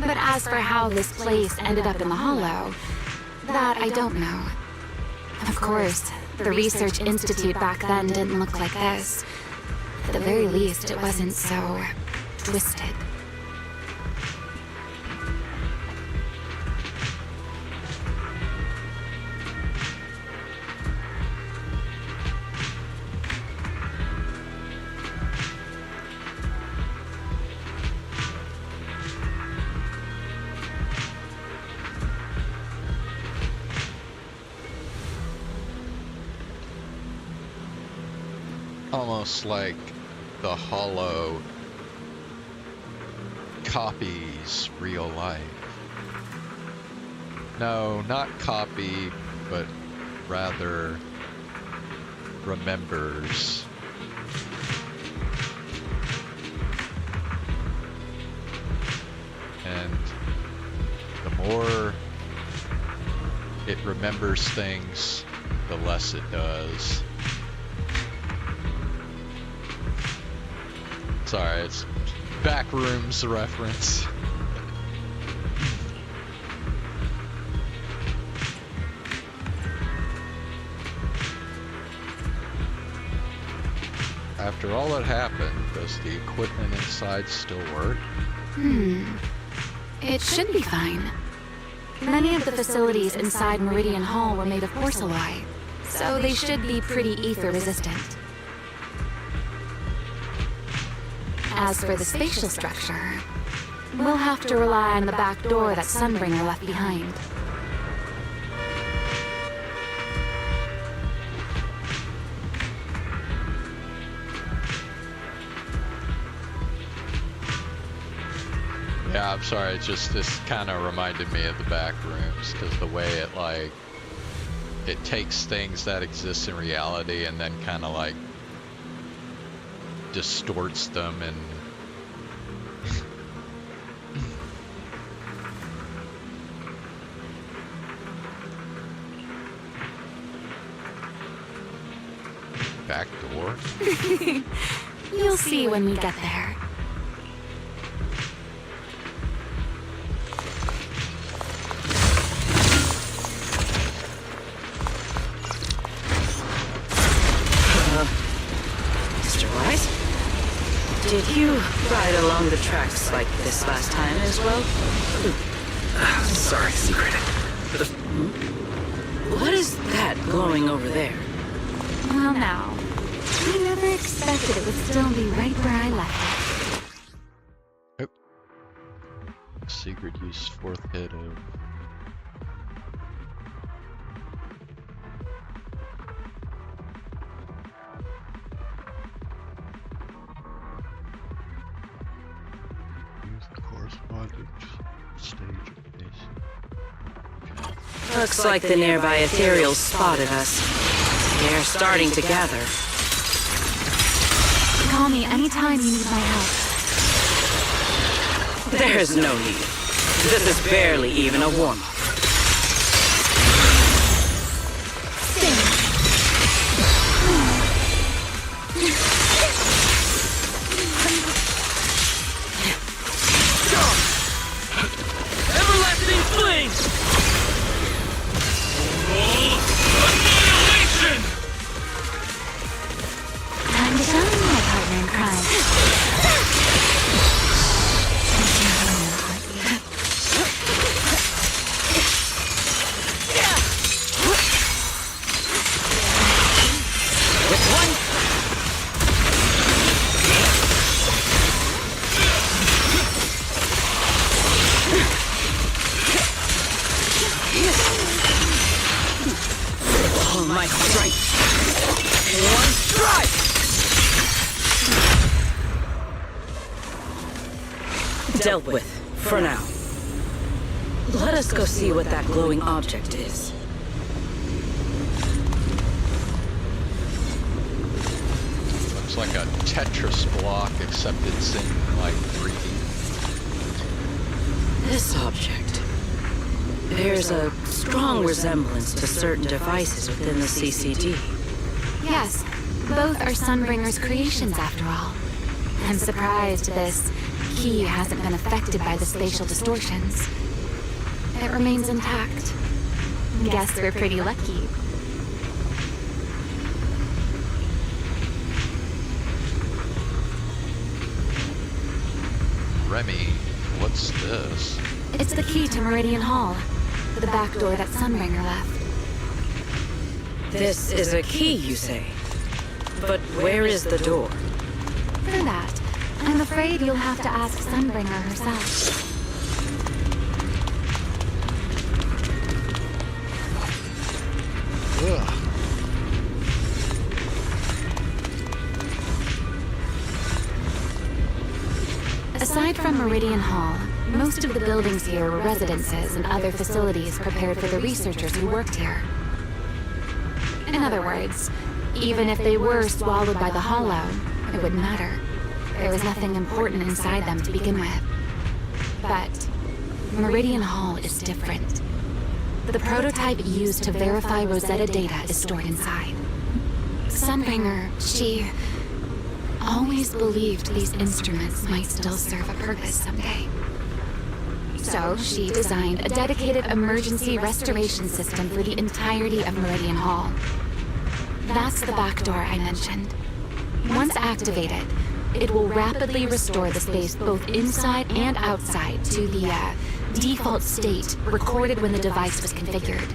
But as for how this place ended up in the Hollow, that I don't know. Of course, the Research Institute back then didn't look like this. At the very least, it wasn't so twisted. Almost like the Hollow copies real life. No, not copy, but rather remembers. And the more it remembers things, the less it does. Sorry, it's Backrooms reference. After all that happened, does the equipment inside still work? It should be fine. Many of the facilities inside Meridian Hall were made of porcelain, so they should be pretty ether resistant. As for the spatial structure, we'll have to rely on the back door that Sunbringer left behind. Yeah, I'm sorry, it's just this kind of reminded me of the Backrooms, because the way it it takes things that exist in reality and then kind of distorts them and back door. You'll see when we get there. Did you ride along the tracks like this last time as well? Sorry, Secret. What is that glowing over there? Well, now, I never expected it would still be right where I left it. Secret use 4th hit of... Use the corresponding stage of base. Looks like the nearby ethereals spotted us. They're starting to gather. Call me anytime you need my help. There's no need. This is barely even a warm-up. Everlasting flames! Annihilation! Time to shine, my partner in crime. All my strength. One strike! Dealt with, for now. Let us go see what that glowing object is. Looks like a Tetris block, except it's in like 3D. This object bears a strong resemblance to certain devices within the CCD. Yes, both are Sunbringer's creations after all. I'm surprised this key hasn't been affected by the spatial distortions. It remains intact. Guess we're pretty lucky. Remy, what's this? It's the key to Meridian Hall, the back door that Sunbringer left. This is a key, you say? But where is the door? For that, I'm afraid you'll have to ask Sunbringer herself. Ugh. Aside from Meridian Hall, most of the buildings here were residences and other facilities prepared for the researchers who worked here. In other words, even if they were swallowed by the Hollow, it wouldn't matter. There was nothing important inside them to begin with. But Meridian Hall is different. The prototype used to verify Rosetta data is stored inside. Sunbringer, she always believed these instruments might still serve a purpose someday. So she designed a dedicated emergency restoration system for the entirety of Meridian Hall. That's the back door I mentioned. Once activated, it will rapidly restore the space both inside and outside to the default state recorded when the device was configured,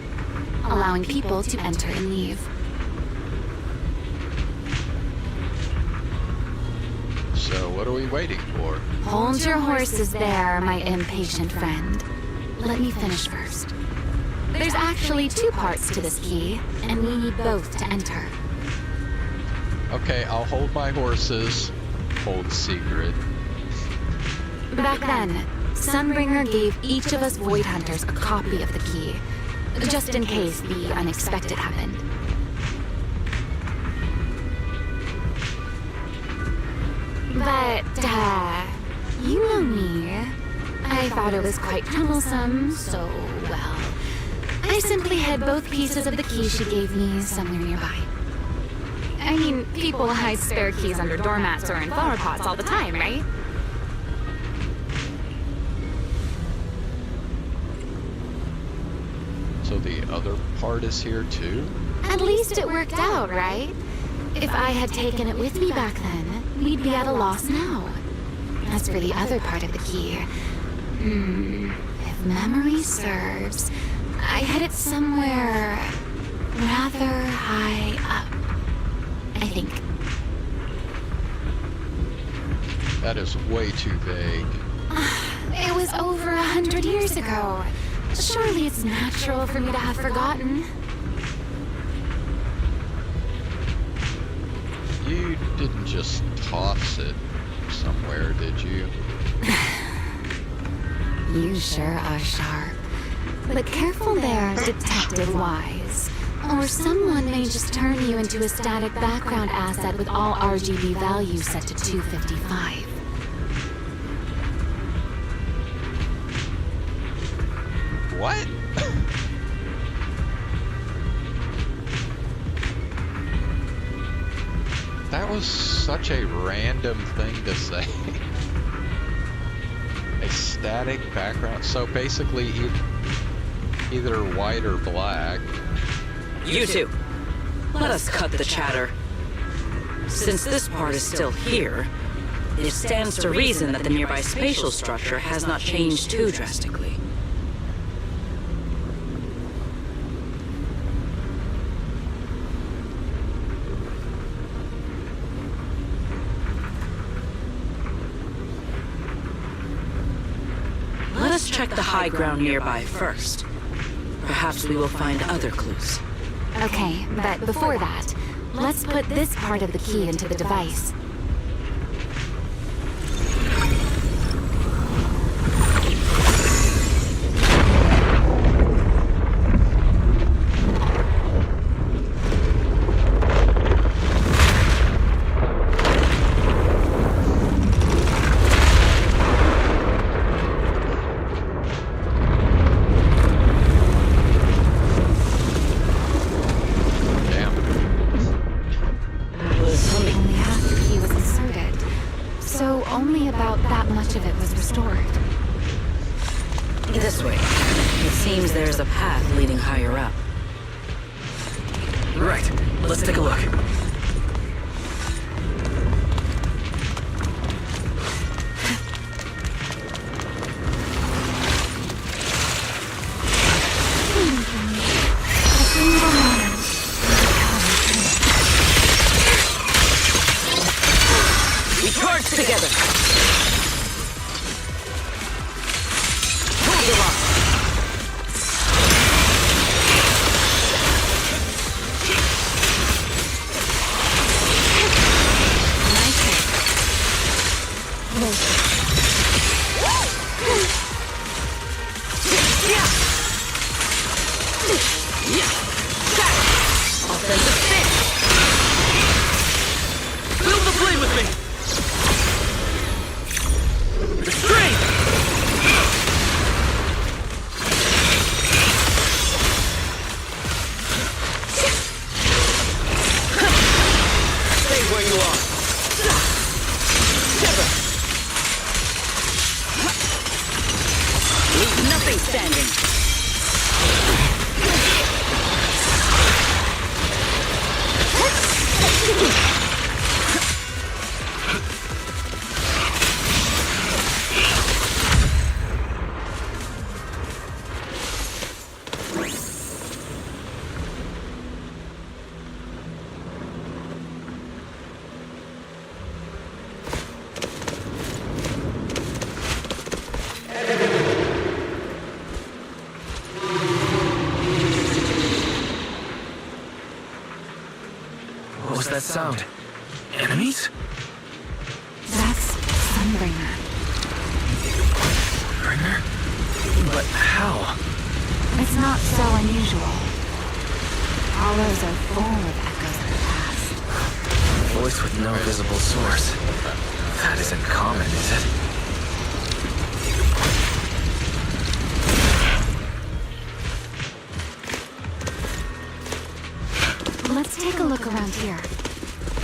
allowing people to enter and leave. So what are we waiting for? Hold your horses there, my impatient friend. Let me finish first. There's actually two parts to this key, and we need both to enter. Okay, I'll hold my horses. Hold secret. Back then, Sunbringer gave each of us Void Hunters a copy of the key, just in case the unexpected happened. But, you know me. I thought it was quite troublesome, so, well, I simply hid both pieces of the key she gave me somewhere nearby. I mean, people hide spare keys under doormats or in flower pots all the time, right? So the other part is here too? At least it worked out, right? If I had taken it with me back then, we'd be at a loss now. As for the other part of the key, if memory serves, I had it somewhere rather high up, I think. That is way too vague. It was over 100 years ago. Surely it's natural for me to have forgotten. You didn't just toss it somewhere, did you? You sure are sharp. But careful there, Detective Wise. Or someone may just turn you into a static background asset with all RGB values set to 255. What? That was such a random thing to say. A static background. So basically, either white or black. You two, let us cut the chatter. Since this part is still here, it stands to reason that the nearby spatial structure has not changed too drastically. Let us check the high ground nearby first. Perhaps we will find other clues. Okay, but before that, let's put this part of the key into the device. Only about that much of it was restored. This way. It seems there's a path leading higher up. Right. Let's take a look. We charge together! Nothing standing. What was that sound? Enemies? That's Sunbringer. Bringer? But how? It's not so unusual. Hollows are full of echoes of the past. A voice with no visible source. That isn't common, is it? Let's take a look around here.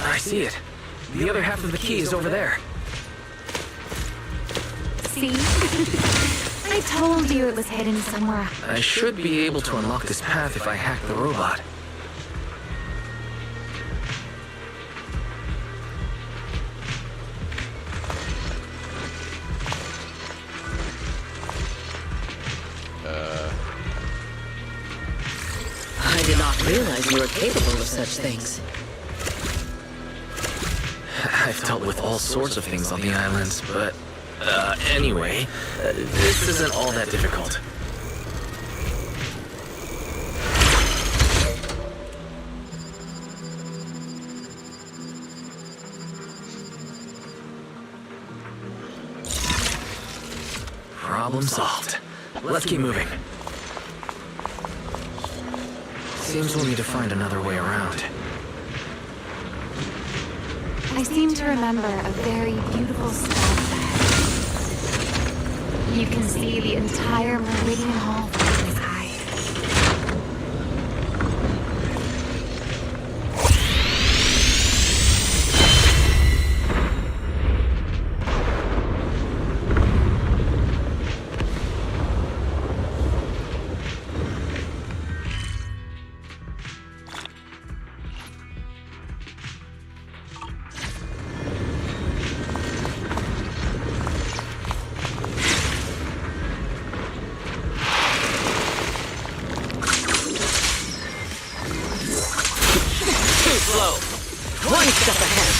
I see it. The other half of the key is over there. See? I told you it was hidden somewhere. I should be able to unlock this path if I hack the robot. realize you were capable of such things. I've dealt with all sorts of things on the islands, but... anyway, this isn't all that difficult. Problem solved. Let's keep moving. Seems we'll need to find another way around. I seem to remember a very beautiful spot ahead. You can see the entire Meridian Hall from this height. One step ahead.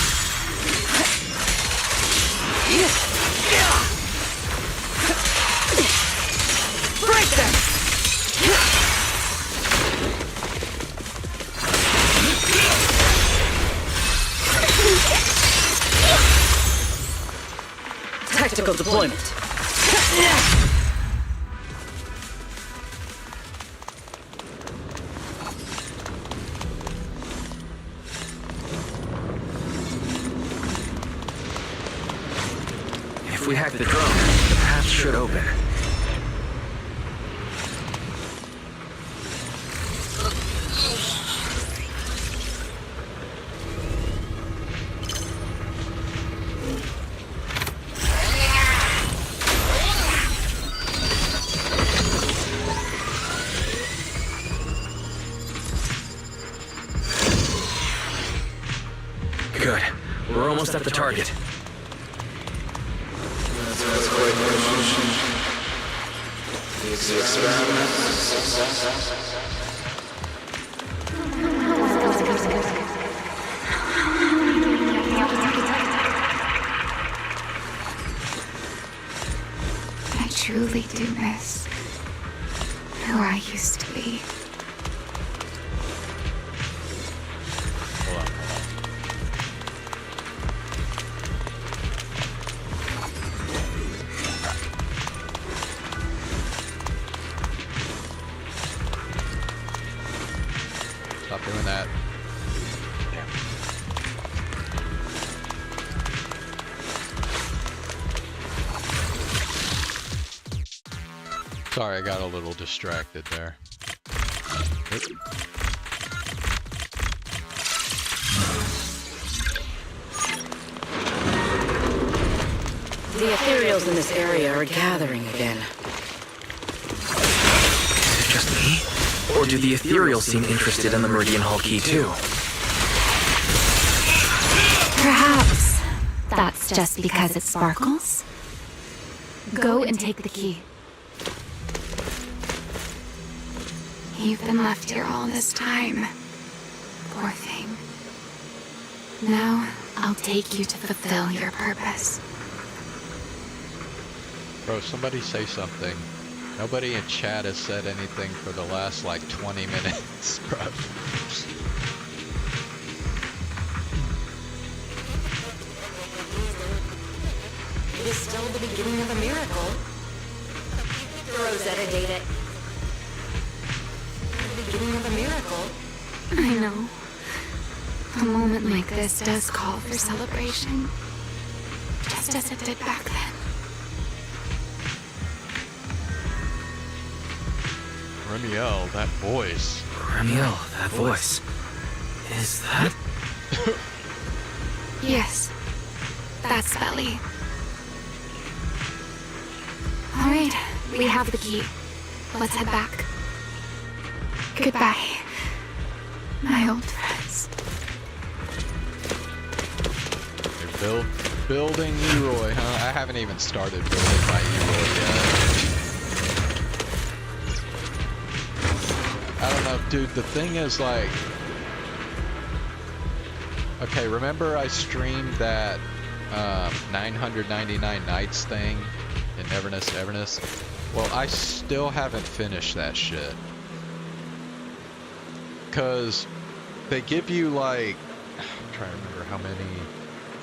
Break them! Tactical deployment. If we hack the drone, the path should open. Good. We're almost at the target. I truly do miss who I used to be. Hold on. Stop doing that. Sorry, I got a little distracted there. The ethereals in this area are gathering again. Is it just me? Or do the ethereals seem interested in the Meridian Hall key too? Perhaps that's just because it sparkles. Go and take the key. You've been left here all this time. Poor thing. Now, I'll take you to fulfill your purpose. Bro, somebody say something. Nobody in chat has said anything for the last like 20 minutes, bro. It is still the beginning of a miracle. Rosetta did it. The beginning of a miracle. I know. A moment like this does call for celebration. Just as it did back then. Remiel, that voice. Remiel, that voice. Is that... Yes. That's Belly. Alright, we have the key. Let's head back. Goodbye, my old friends. You're building Leroy, huh? I haven't even started building my Leroy yet. I don't know, dude. The thing is, like, okay, remember I streamed that 999 nights thing in Everness? Well, I still haven't finished that shit. Cause they give you like, I'm trying to remember how many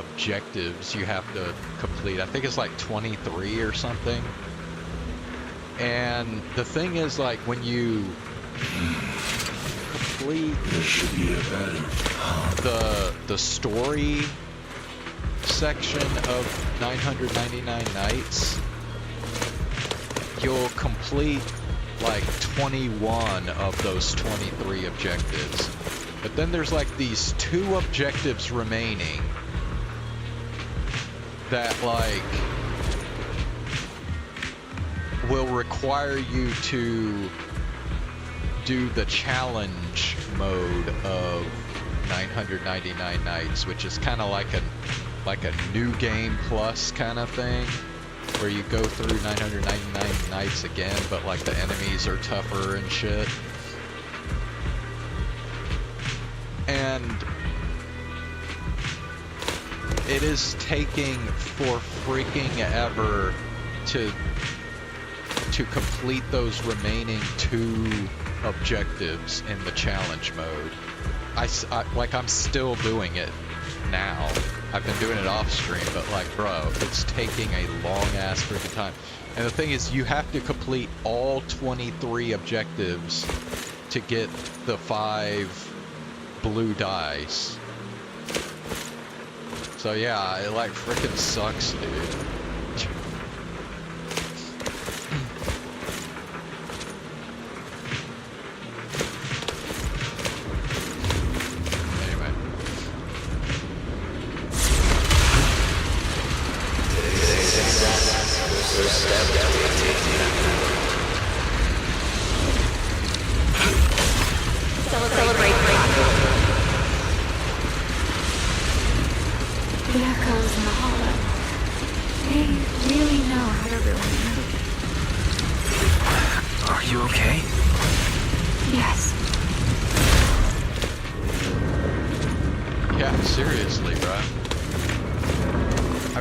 objectives you have to complete. I think it's like 23 or something. And the thing is, like, when you complete the story section of 999 nights, you'll complete like 21 of those 23 objectives. But then there's like these 2 objectives remaining that like will require you to do the challenge mode of 999 nights, which is kind of like a new game plus kind of thing, where you go through 999 nights again, but like the enemies are tougher and shit. And it is taking for freaking ever to complete those remaining 2 objectives in the challenge mode. I'm still doing it now. I've been doing it off stream, but like, bro, it's taking a long ass freaking time. And the thing is, you have to complete all 23 objectives to get the 5 blue dice. So yeah, it like freaking sucks, dude.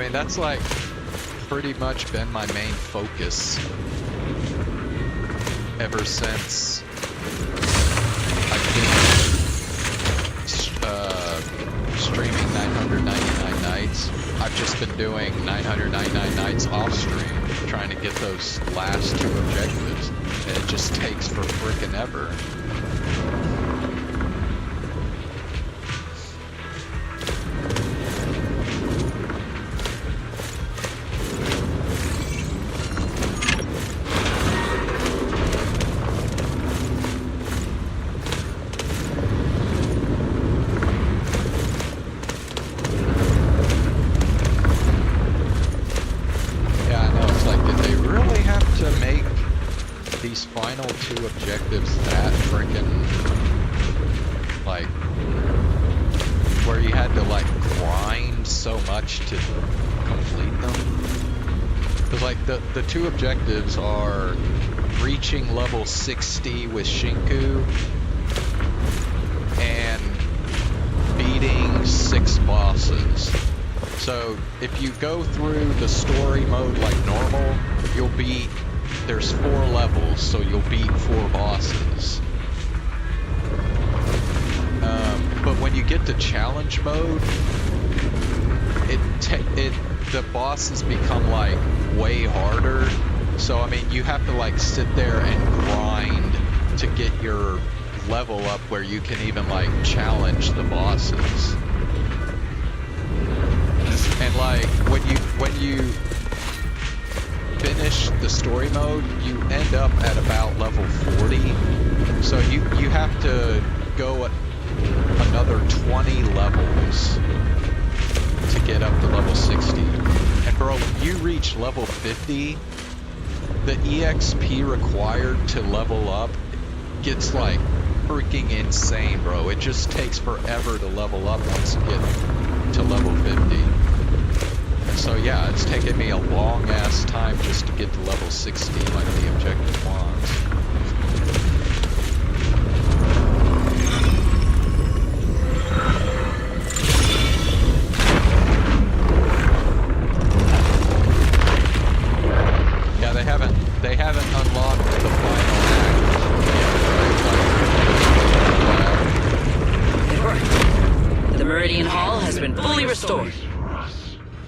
That's like pretty much been my main focus ever since I've been streaming 999 nights. I've just been doing 999 nights off stream, trying to get those last 2 objectives, and it just takes for freaking ever. The 2 objectives are reaching level 60 with Shinku and beating 6 bosses. So if you go through the story mode like normal, you'll beat, there's 4 levels, so you'll beat 4 bosses. But when you get to challenge mode, the bosses become like way harder. So I mean, you have to like sit there and grind to get your level up where you can even like challenge the bosses. And like when you finish the story mode, you end up at about level 40. So you have to go another 20 levels to get up to level 60. And bro, when you reach level 50, the EXP required to level up gets like freaking insane, bro. It just takes forever to level up once you get to level 50. So yeah, it's taken me a long ass time just to get to level 60 like the objective wants. Fully restored.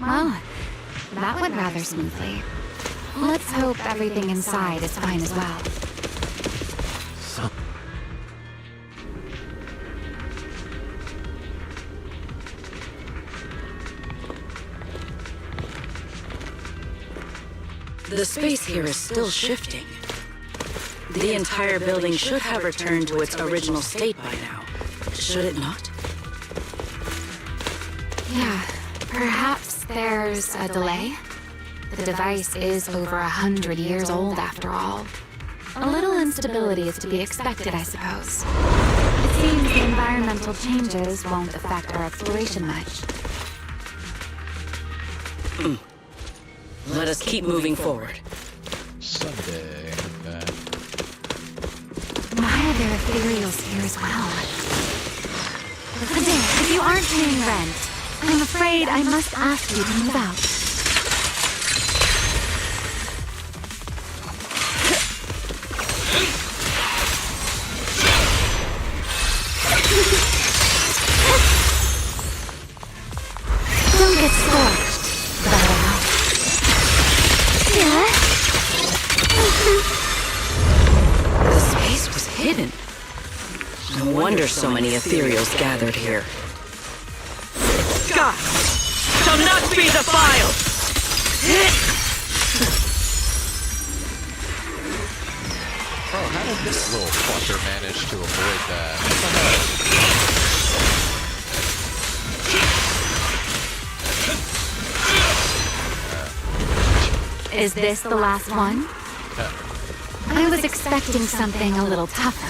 Well, that went rather smoothly. Let's hope everything inside is fine as well. So, The space here is still shifting. The entire building should have returned to its original state by now, should it not? Yeah, perhaps there's a delay. The device is over 100 years old after all. A little instability is to be expected, I suppose. It seems the environmental changes won't affect our exploration much. Let us keep moving forward. Sunday. Okay. Why are there ethereals here as well? Adair, if you aren't paying rent, I'm afraid I must ask you to move out. Don't get scorched, Bella. Yeah? The space was hidden. No wonder so many ethereals gathered here. God shall not be defiled! Oh, how did this little fucker manage to avoid that? Is this the last one? I was expecting something a little tougher.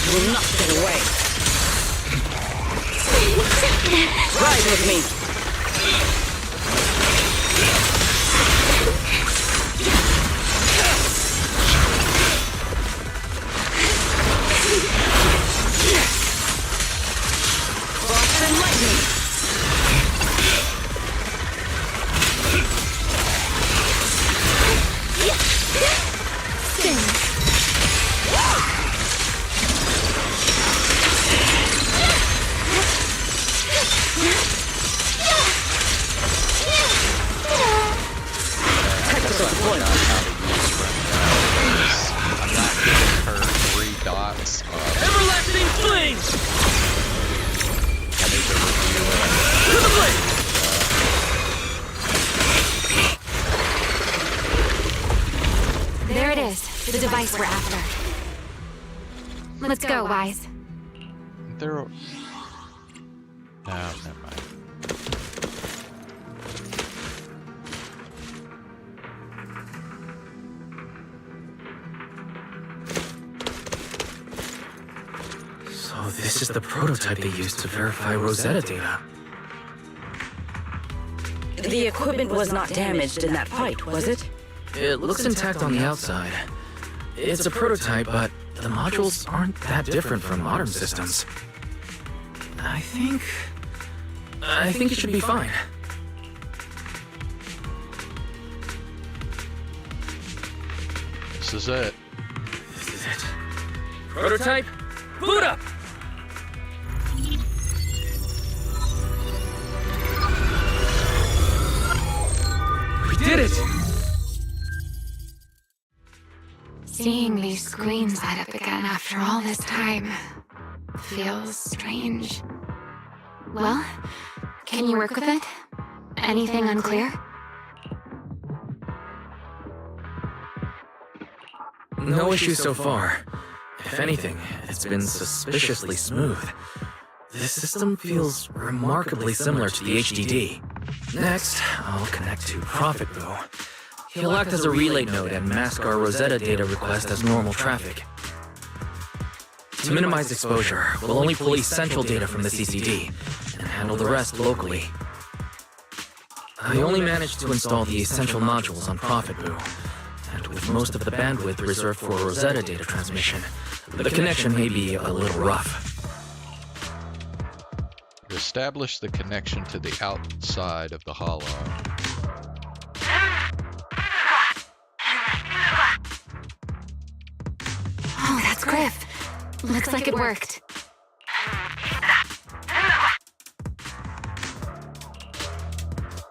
Will not get away. Ride with me. Frost and lightning. Spin. I'm not giving her 3 dots. Everlasting flame. I need to review it. To the blade. There it is, the device we're after. Let's go, Wise. There are... No, never mind. so this is the prototype they used to verify Rosetta data. The equipment was not damaged in that fight, was it? It looks intact on the outside. It's a prototype, but the modules aren't that different from modern systems. I think it should be fine. This is it. This is it. Prototype, boot up! We did it! Seeing these screens light up again after all this time feels strange. Well, can you work with it? Anything unclear? No issues so far. If anything, it's been suspiciously smooth. This system feels remarkably similar to the HDD. Next, I'll connect to Prophet Boo. He'll act as a relay node and mask our Rosetta data request as normal traffic. To minimize exposure, we'll only police central data from the CCD and handle the rest locally. I only managed to install the essential modules on Prophet Boo, and with most of the bandwidth reserved for Rosetta data transmission. The connection may be a little rough. You establish the connection to the outside of the hollow. Oh, that's Griff. Looks like it worked.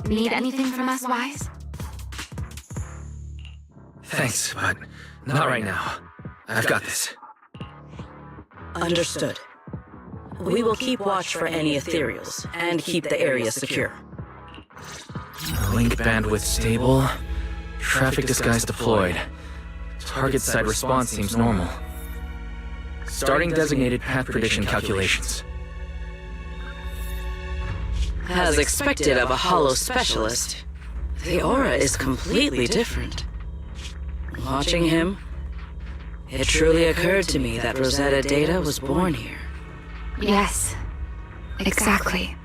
Need anything from us, Wise? Thanks, but not right now. I've got this. Understood. We will keep watch for any ethereals and keep the area secure. Link bandwidth stable. Traffic disguise deployed. Target side response seems normal. Starting designated path prediction calculations. As expected of a hollow specialist, the aura is completely different. Watching him, it truly occurred to me that Rosetta data was born here. Yes, exactly.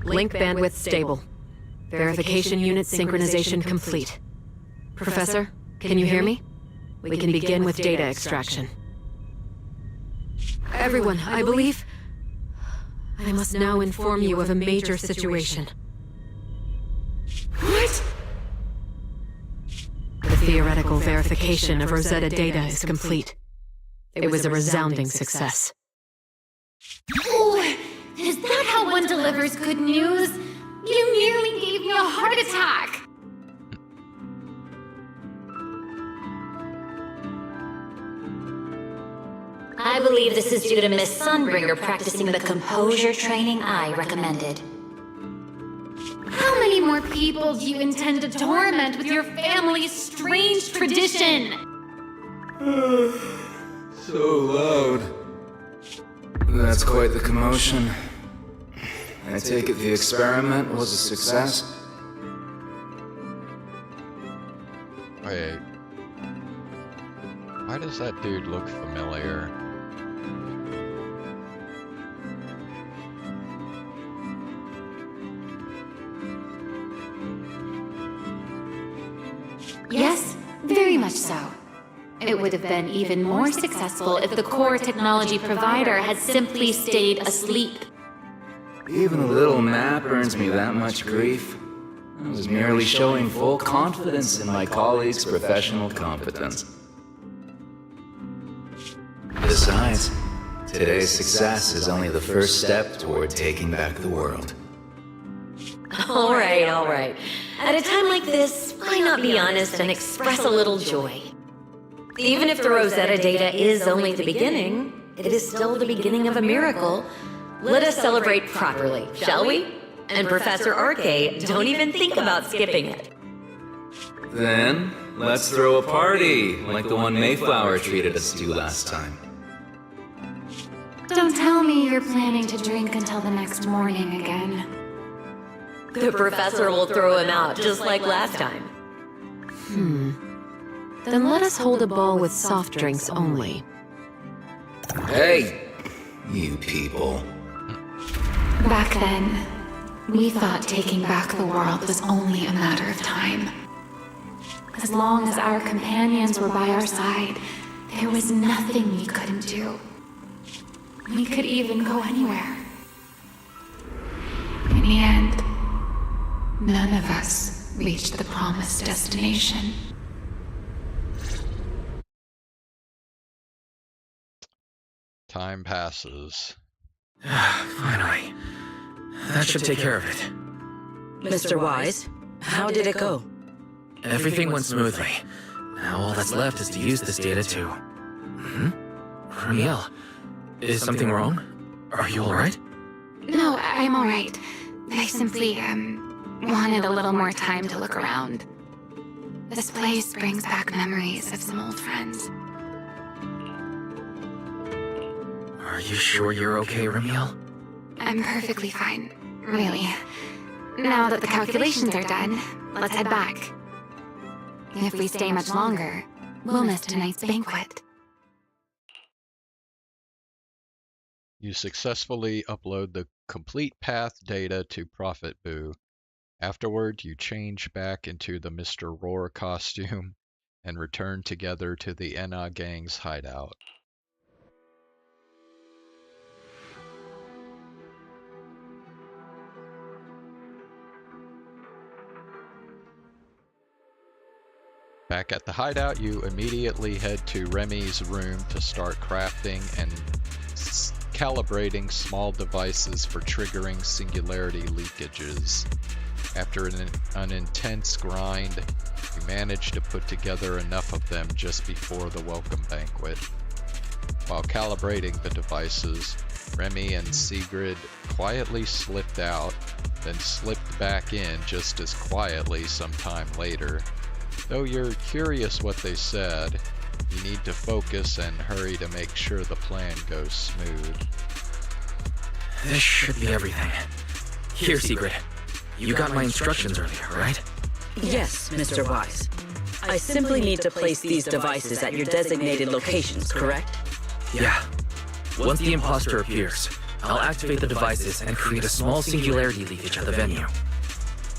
Link bandwidth stable. Verification unit synchronization complete. Professor, can you hear me? We can begin with data extraction. Everyone, I believe... I must now inform you of a major situation. What? The theoretical verification of Rosetta data is complete. It was a resounding success. Oh, is that how one delivers good news? You nearly gave me a heart attack! I believe this is due to Miss Sunbringer practicing the composure training I recommended. How many more people do you intend to torment with your family's strange tradition? So loud. That's quite the commotion. I take it the experiment was a success? Wait. Why does that dude look familiar? Yes, very much so. It would have been even more successful if the core technology provider had simply stayed asleep. Even a little map earns me that much grief. I was merely showing full confidence in my colleagues' professional competence. Besides, today's success is only the first step toward taking back the world. All right. At a time like this, why not be honest and express a little joy? Even if the Rosetta data is only the beginning, it is still the beginning of a miracle. Let us celebrate properly, shall we? And Professor Arcade, don't even think about skipping it. Then, let's throw a party, like the one Mayflower treated us to last time. Don't tell me you're planning to drink until the next morning again. The professor will throw him out, just like last time. Then let us hold a ball with soft drinks only. Hey, you people. Back then, we thought taking back the world was only a matter of time. As long as our companions were by our side, there was nothing we couldn't do. We could even go anywhere. In the end, none of us reached the promised destination. Time passes. Finally. That should take care of it. Mr. Wise, how did it go? Everything went smoothly. Now all that's left is to use this data to... Ramiel, is something wrong? Are you alright? No, I'm alright. I simply, wanted a little more time to look around. This place brings back memories of some old friends. Are you sure you're okay, Ramiel? I'm perfectly fine, really. Now that the calculations are done, let's head back. If we stay much longer, we'll miss tonight's banquet. You successfully upload the complete path data to Prophet Boo. Afterward, you change back into the Mr. Roar costume and return together to the Enna gang's hideout. Back at the hideout, you immediately head to Remy's room to start crafting and calibrating small devices for triggering singularity leakages. After an intense grind, you manage to put together enough of them just before the welcome banquet. While calibrating the devices, Remy and Sigrid quietly slipped out, then slipped back in just as quietly sometime later. Though you're curious what they said, you need to focus and hurry to make sure the plan goes smooth. This should be everything. Here, Sigrid. You got my instructions earlier, right? Yes, Mr. Wise. I simply need to place these devices at your designated locations, correct? Yeah. Once the imposter appears, I'll activate the devices and create a small singularity leakage at the venue.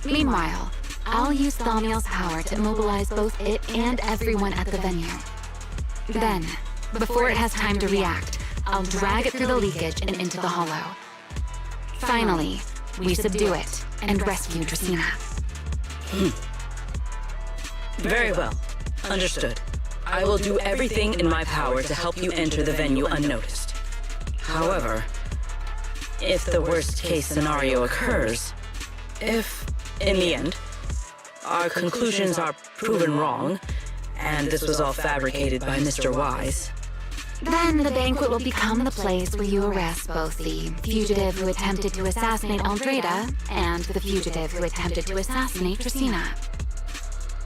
Meanwhile, I'll use Thaumiel's power to immobilize both it and everyone at the venue. Then, before it has time to react, I'll drag it through the leakage and into the hollow. Finally, we subdue it and rescue Dracaene. Very well. Understood. I will do everything in my power to help you enter the venue unnoticed. However, if the worst case scenario occurs, if, in the end, our conclusions are proven wrong, and this was all fabricated by Mr. Wise, then the banquet will become the place where you arrest both the fugitive who attempted to assassinate Aldrada and the fugitive who attempted to assassinate Dracaene.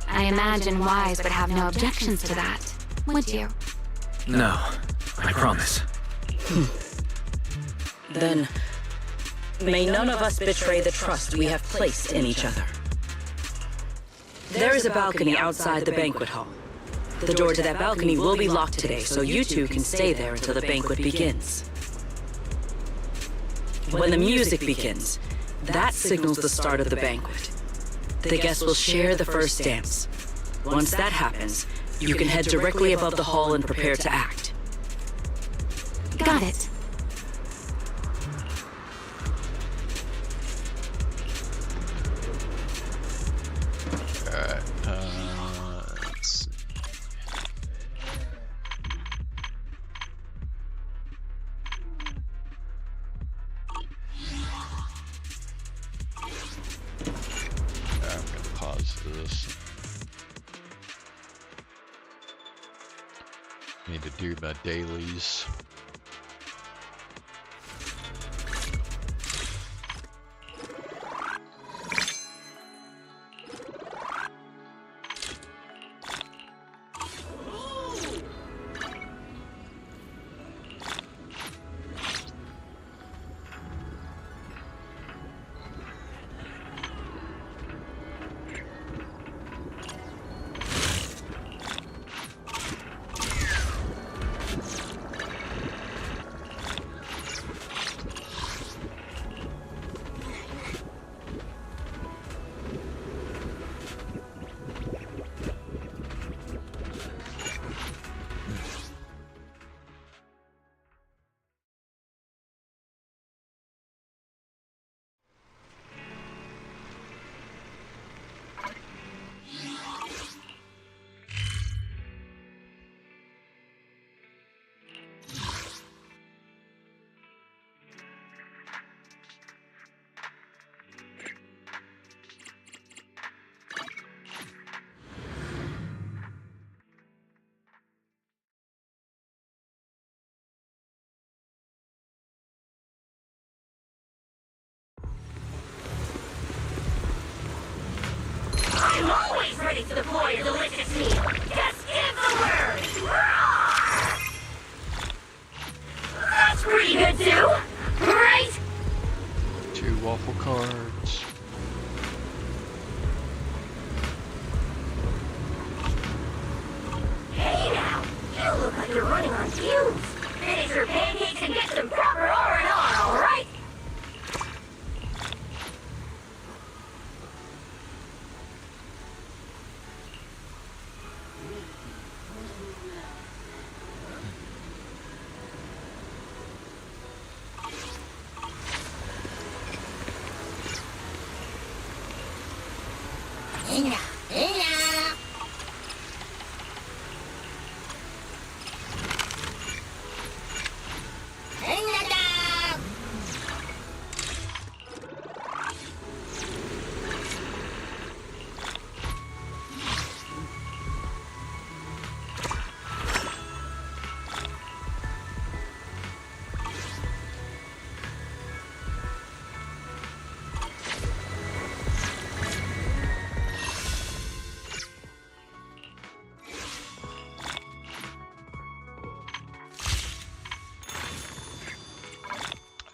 I imagine Wise would have no objections to that, would you? No, I promise. Then, may none of us betray the trust we have placed in each other. There is a balcony outside the banquet hall. The door to that balcony will be locked today, so you two can stay there until the banquet begins. When the music begins, that signals the start of the banquet. The guests will share the first dance. Once that happens, you can head directly above the hall and prepare to act. Got it. Let's see. I'm gonna pause this. Need to do my dailies. I'm always ready to deploy a delicious meal. Just give the word. Roar! That's pretty good too, right? 2 waffle cards. Hey now, you look like you're running on fumes. Finish your pancakes and get some proper R&R, all right?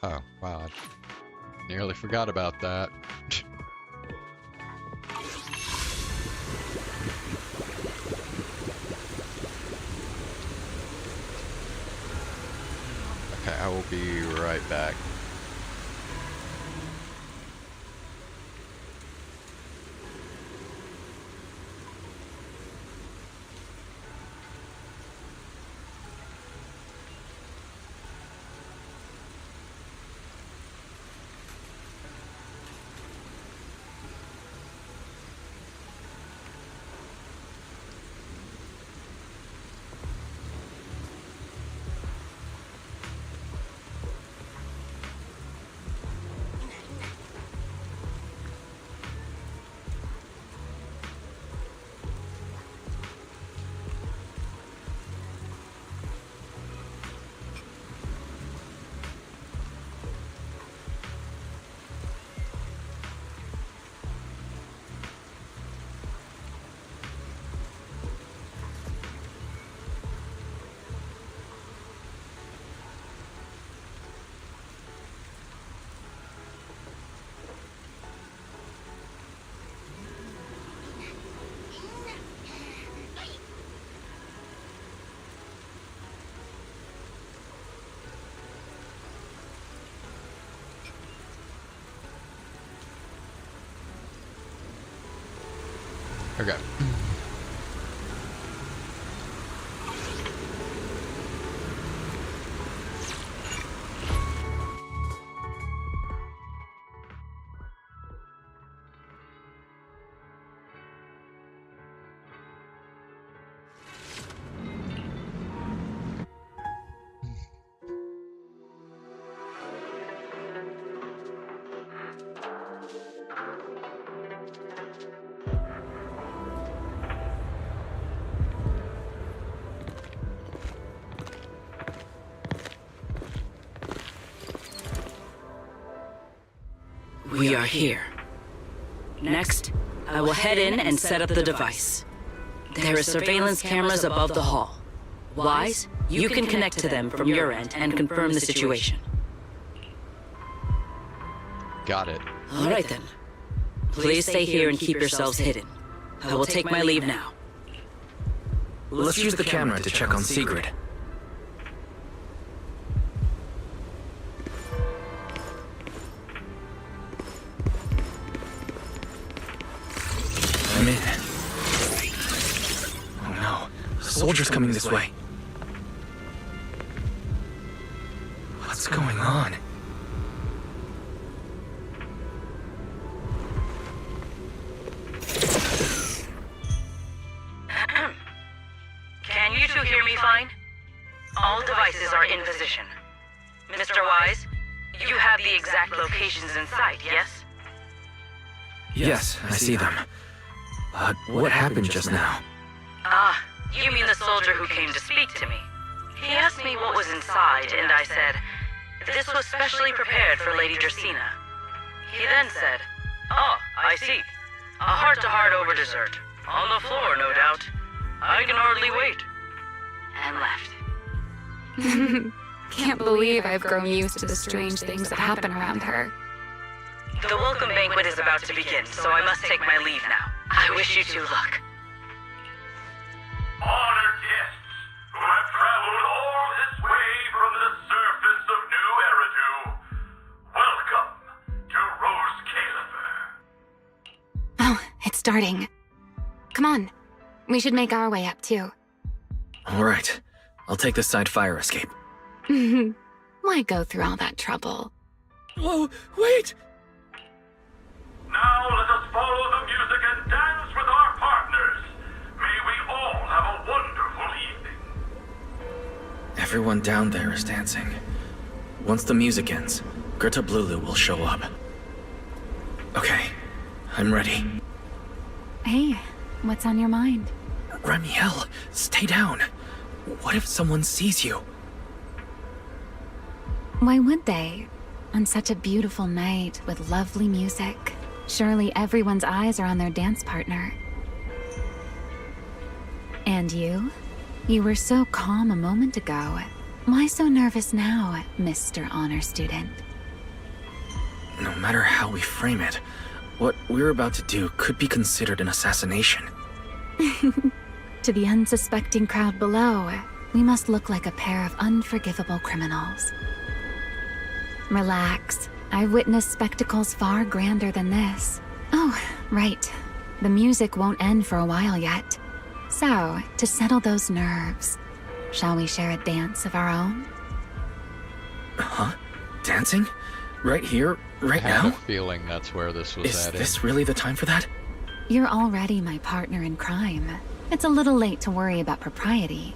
Oh, wow. I nearly forgot about that. Okay, I will be right back. Okay. We are here. Next, I will head in and set up the device. There are surveillance cameras above the hall. Wise, you can connect to them from your end and confirm the situation. Got it. All right then. Please stay here and keep yourselves hidden. I will take my leave now. Let's use the camera to check on Sigrid. I'm in. Oh no, soldiers coming this way. What's going on? Can you two hear me fine? All devices are in position. Mr. Wise, you have the exact locations in sight, yes? Yes, I see them. But what happened just now? Ah, you mean the soldier who came to speak to me? He asked me what was inside, and I said, this was specially prepared for Lady Dracaene. He then said, oh, I see. A heart-to-heart over dessert. On the floor, no doubt. I can hardly wait. And left. Can't believe I've grown used to the strange things that happen around her. The welcome banquet is about to begin, so I must take my leave now. I wish you two luck. Honored guests who have traveled all this way from the surface of New Eridu, welcome to Roscaelifer. Oh, it's starting. Come on. We should make our way up, too. All right, I'll take the side fire escape. Why go through all that trouble? Whoa, wait! Now let us follow the music and dance with our partners. May we all have a wonderful evening. Everyone down there is dancing. Once the music ends, Greta Blulu will show up. Okay, I'm ready. Hey, what's on your mind? Ramiel, stay down. What if someone sees you? Why would they? On such a beautiful night with lovely music, surely everyone's eyes are on their dance partner. And you? You were so calm a moment ago. Why so nervous now, Mr. Honor Student? no matter how we frame it, what we're about to do could be considered an assassination. To the unsuspecting crowd below, we must look like a pair of unforgivable criminals. Relax. I've witnessed spectacles far grander than this. Oh, right. The music won't end for a while yet. So, to settle those nerves, shall we share a dance of our own? Huh? Dancing? Right here? Right I have now? a feeling that's where this was Is heading. this really the time for that? You're already my partner in crime. It's a little late to worry about propriety.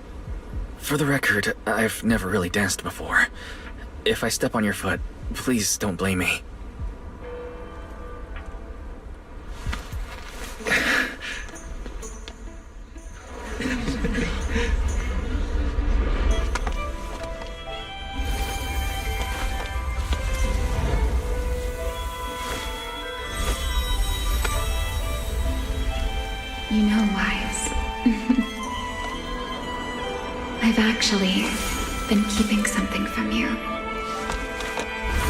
For the record, I've never really danced before. If I step on your foot, please don't blame me. You know, Wise. I've actually been keeping something from you.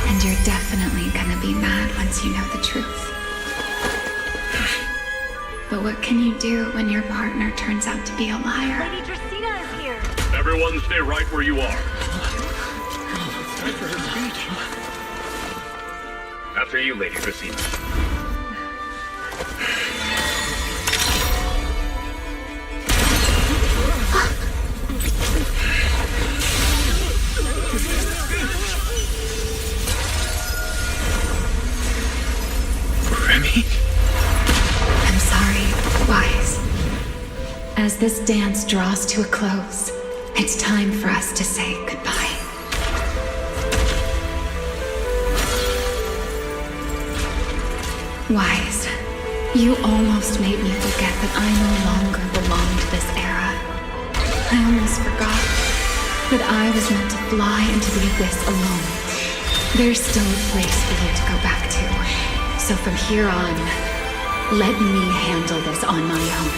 And you're definitely gonna be mad once you know the truth. But what can you do when your partner turns out to be a liar? Lady Dracaene is here. Everyone stay right where you are. Time for her speech. After you, Lady Dracaene. Remy? I'm sorry, Wise. As this dance draws to a close, it's time for us to say goodbye. Wise, you almost made me forget that I no longer belong to this era. I almost forgot that I was meant to fly into the abyss alone. There's still a place for you to go back to. So from here on, let me handle this on my own.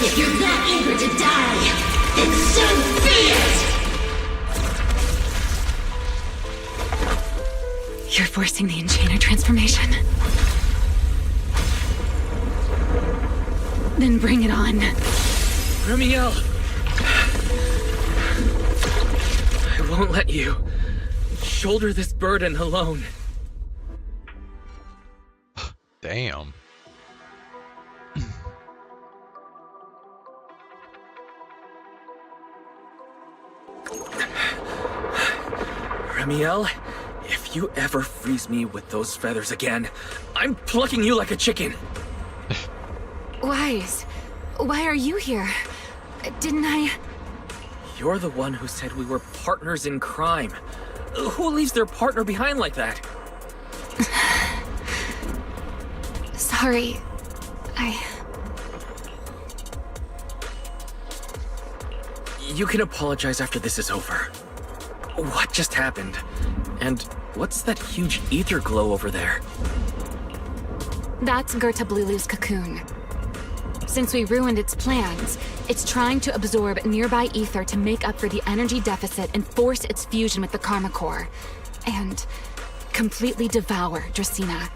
If you're that eager to die, then so be it! You're forcing the Enchainer transformation. Then bring it on. Remiel! I won't let you shoulder this burden alone. Damn. Remiel, if you ever freeze me with those feathers again, I'm plucking you like a chicken. Wise, why are you here? Didn't I... You're the one who said we were partners in crime. Who leaves their partner behind like that? Sorry. You can apologize after this is over. What just happened? And what's that huge ether glow over there? That's Gertablulu's cocoon. Since we ruined its plans, it's trying to absorb nearby ether to make up for the energy deficit and force its fusion with the Karma Core. And completely devour Dracaene.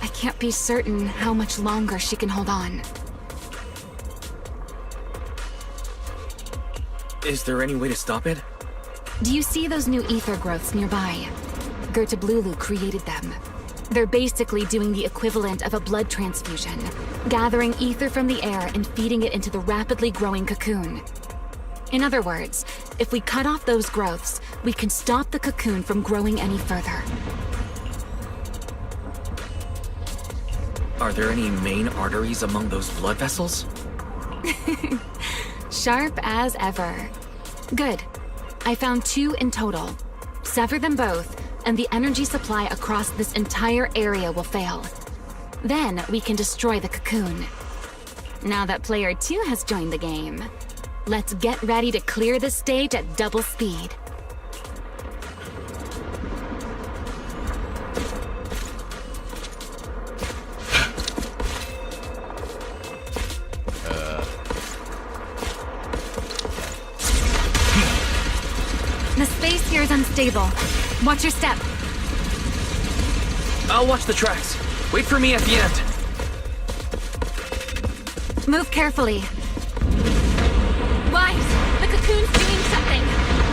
I can't be certain how much longer she can hold on. Is there any way to stop it? Do you see those new ether growths nearby? Gertablulu created them. They're basically doing the equivalent of a blood transfusion, gathering ether from the air and feeding it into the rapidly growing cocoon. In other words, if we cut off those growths, we can stop the cocoon from growing any further. Are there any main arteries among those blood vessels? Sharp as ever. Good. I found 2 in total. Sever them both, and the energy supply across this entire area will fail. Then we can destroy the cocoon. Now that player 2 has joined the game, let's get ready to clear the stage at double speed. appears unstable. Watch your step. I'll watch the tracks. Wait for me at the end. Move carefully. Wise! The cocoon's doing something!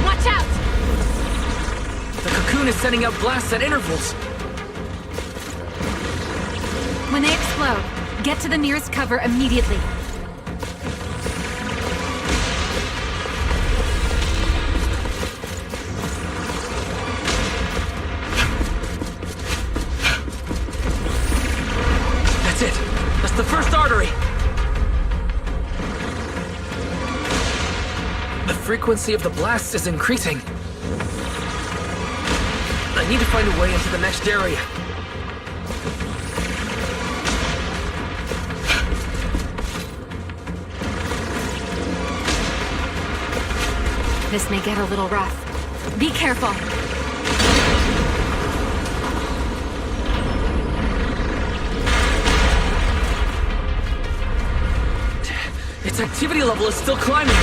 Watch out! The cocoon is sending out blasts at intervals. When they explode, get to the nearest cover immediately. That's it. That's the first artery. The frequency of the blasts is increasing. I need to find a way into the next area. This may get a little rough. Be careful. Its activity level is still climbing.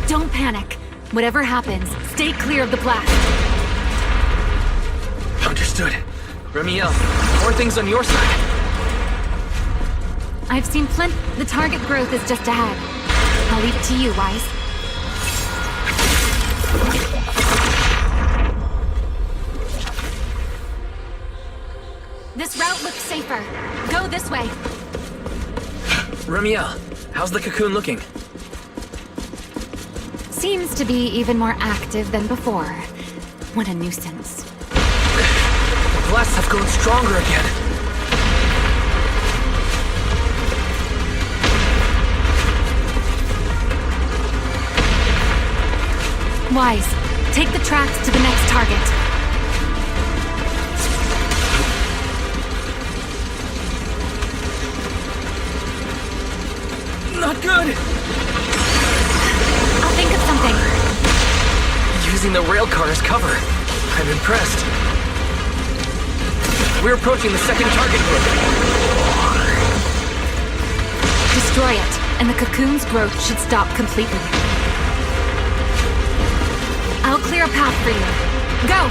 Don't panic. Whatever happens, stay clear of the blast. Understood. Remiel, more things on your side. I've seen plenty. The target growth is just ahead. I'll leave it to you, Wise. This route looks safer. Go this way. Remiel, how's the cocoon looking? Seems to be even more active than before. What a nuisance. The blasts have grown stronger again. Wise, take the tracks to the next target. Not good! I'll think of something. Using the rail car as cover. I'm impressed. We're approaching the second target group. Destroy it, and the cocoon's growth should stop completely. I'll clear a path for you. Go!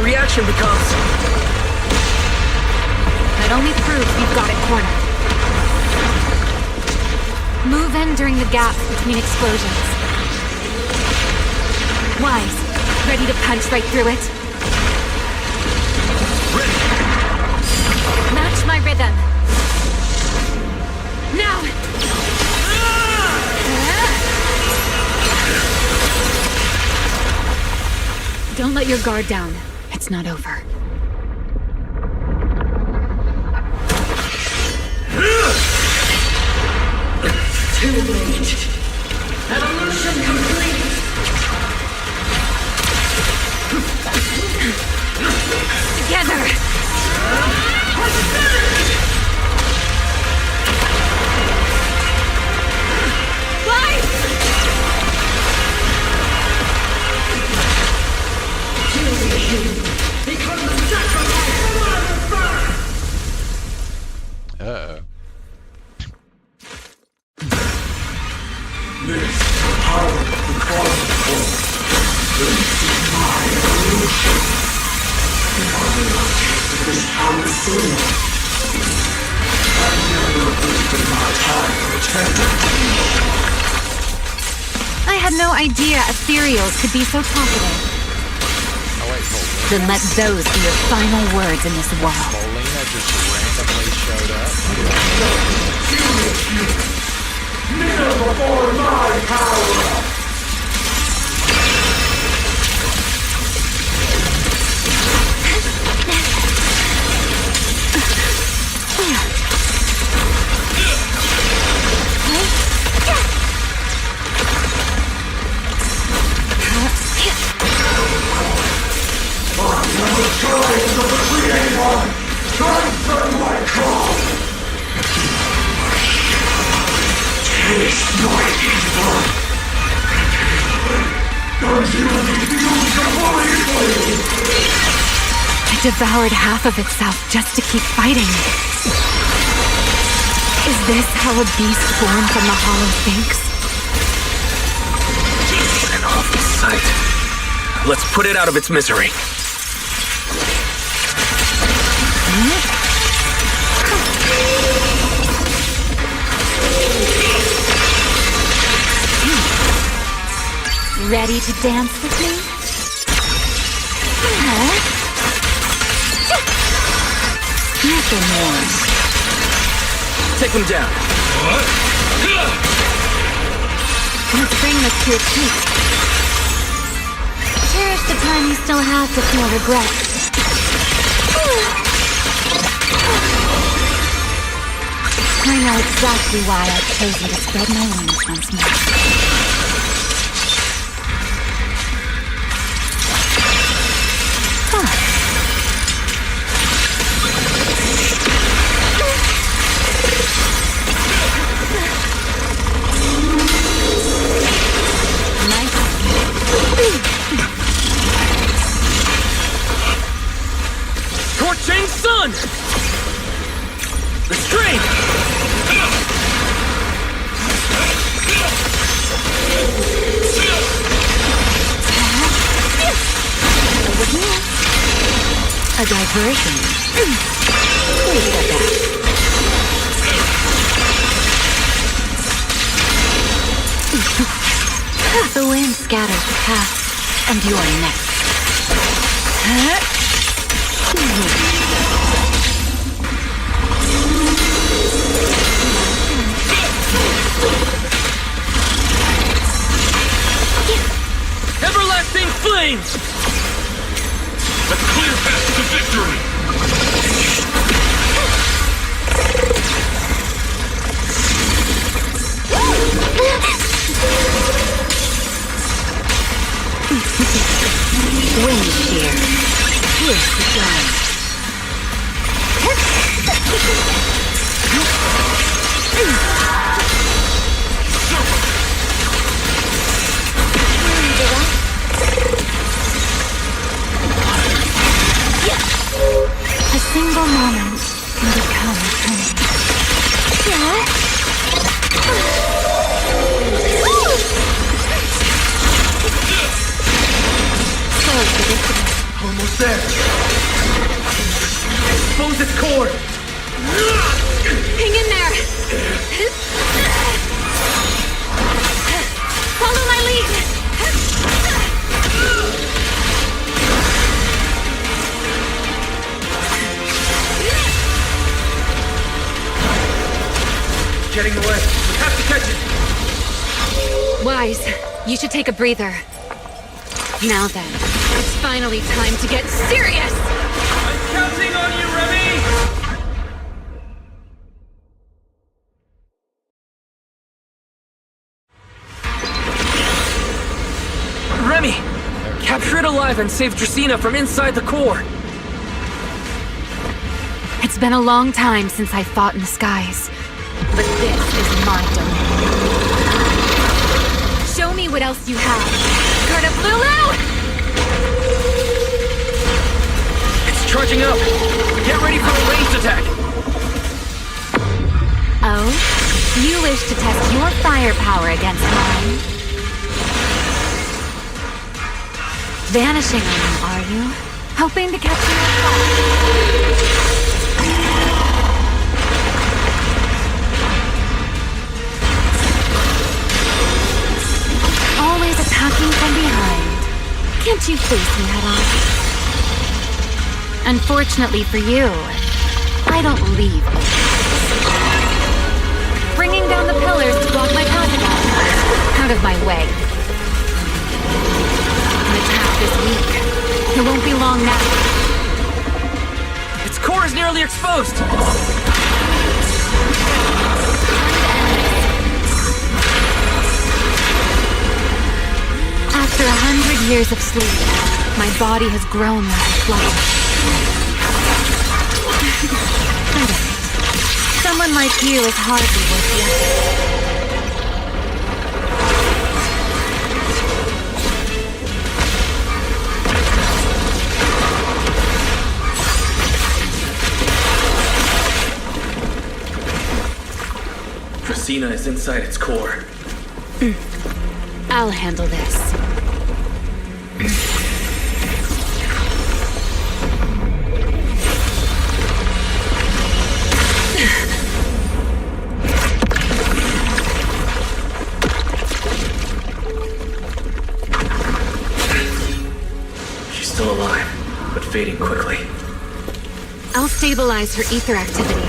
Reaction becomes. That only proves we've got it cornered. Move in during the gaps between explosions. Wise, ready to punch right through it? Ready. Match my rhythm. Now! Don't let your guard down. It's not over. Too late. Evolution complete. Together. Life! Become the sacrifice of Uh-oh. This power of the cosmic force. This is my evolution. I will taste this power soon. I never wasted my time pretending to be. I had no idea ethereals could be so talkative. Oh wait, Paulina. Then let those be your final words in this world. Paulina just randomly showed up. Kneel before my power! rise of the Creator! Answer my call! Taste my evil! Until it becomes completely! It devoured half of itself just to keep fighting. Is this how a beast born from the hollow thinks? An awful sight. Let's put it out of its misery. Ready to dance with me? Nothing more. Take them down. Let's bring this to your peak. Cherish the time you still have to feel regret. I know exactly why I've chosen to spread my wings once more. Torching sun! Restrain! A diversion. Please step back. The wind scatters the path, and you are next. Everlasting flames! A clear path to victory! Wind shear. Here's the gun. A single moment can become eternity. So predictable. Almost there. Expose its core. Hang in there! Follow my lead! Getting away. We have to catch it. Wise, you should take a breather. Now then, it's finally time to get serious! I'm counting on you, Remy! Remy! Capture it alive and save Dracaene from inside the core! It's been a long time since I fought in the skies, but this is my domain. Show me what else you have. Guard up, Lulu! It's charging up! Get ready for a ranged attack! Oh? You wish to test your firepower against mine? Vanishing on you, are you? Hoping to catch me off guard? Always attacking from behind. Can't you face me head on? Unfortunately for you, I don't leave openings. Bringing down the pillars to block my path. Out of my way. An attack this week. It won't be long now. Its core is nearly exposed! After 100 years of sleep, my body has grown like a flower. Someone like you is hardly worth the effort. Dracaene is inside its core. I'll handle this. She's still alive, but fading quickly. I'll stabilize her ether activity.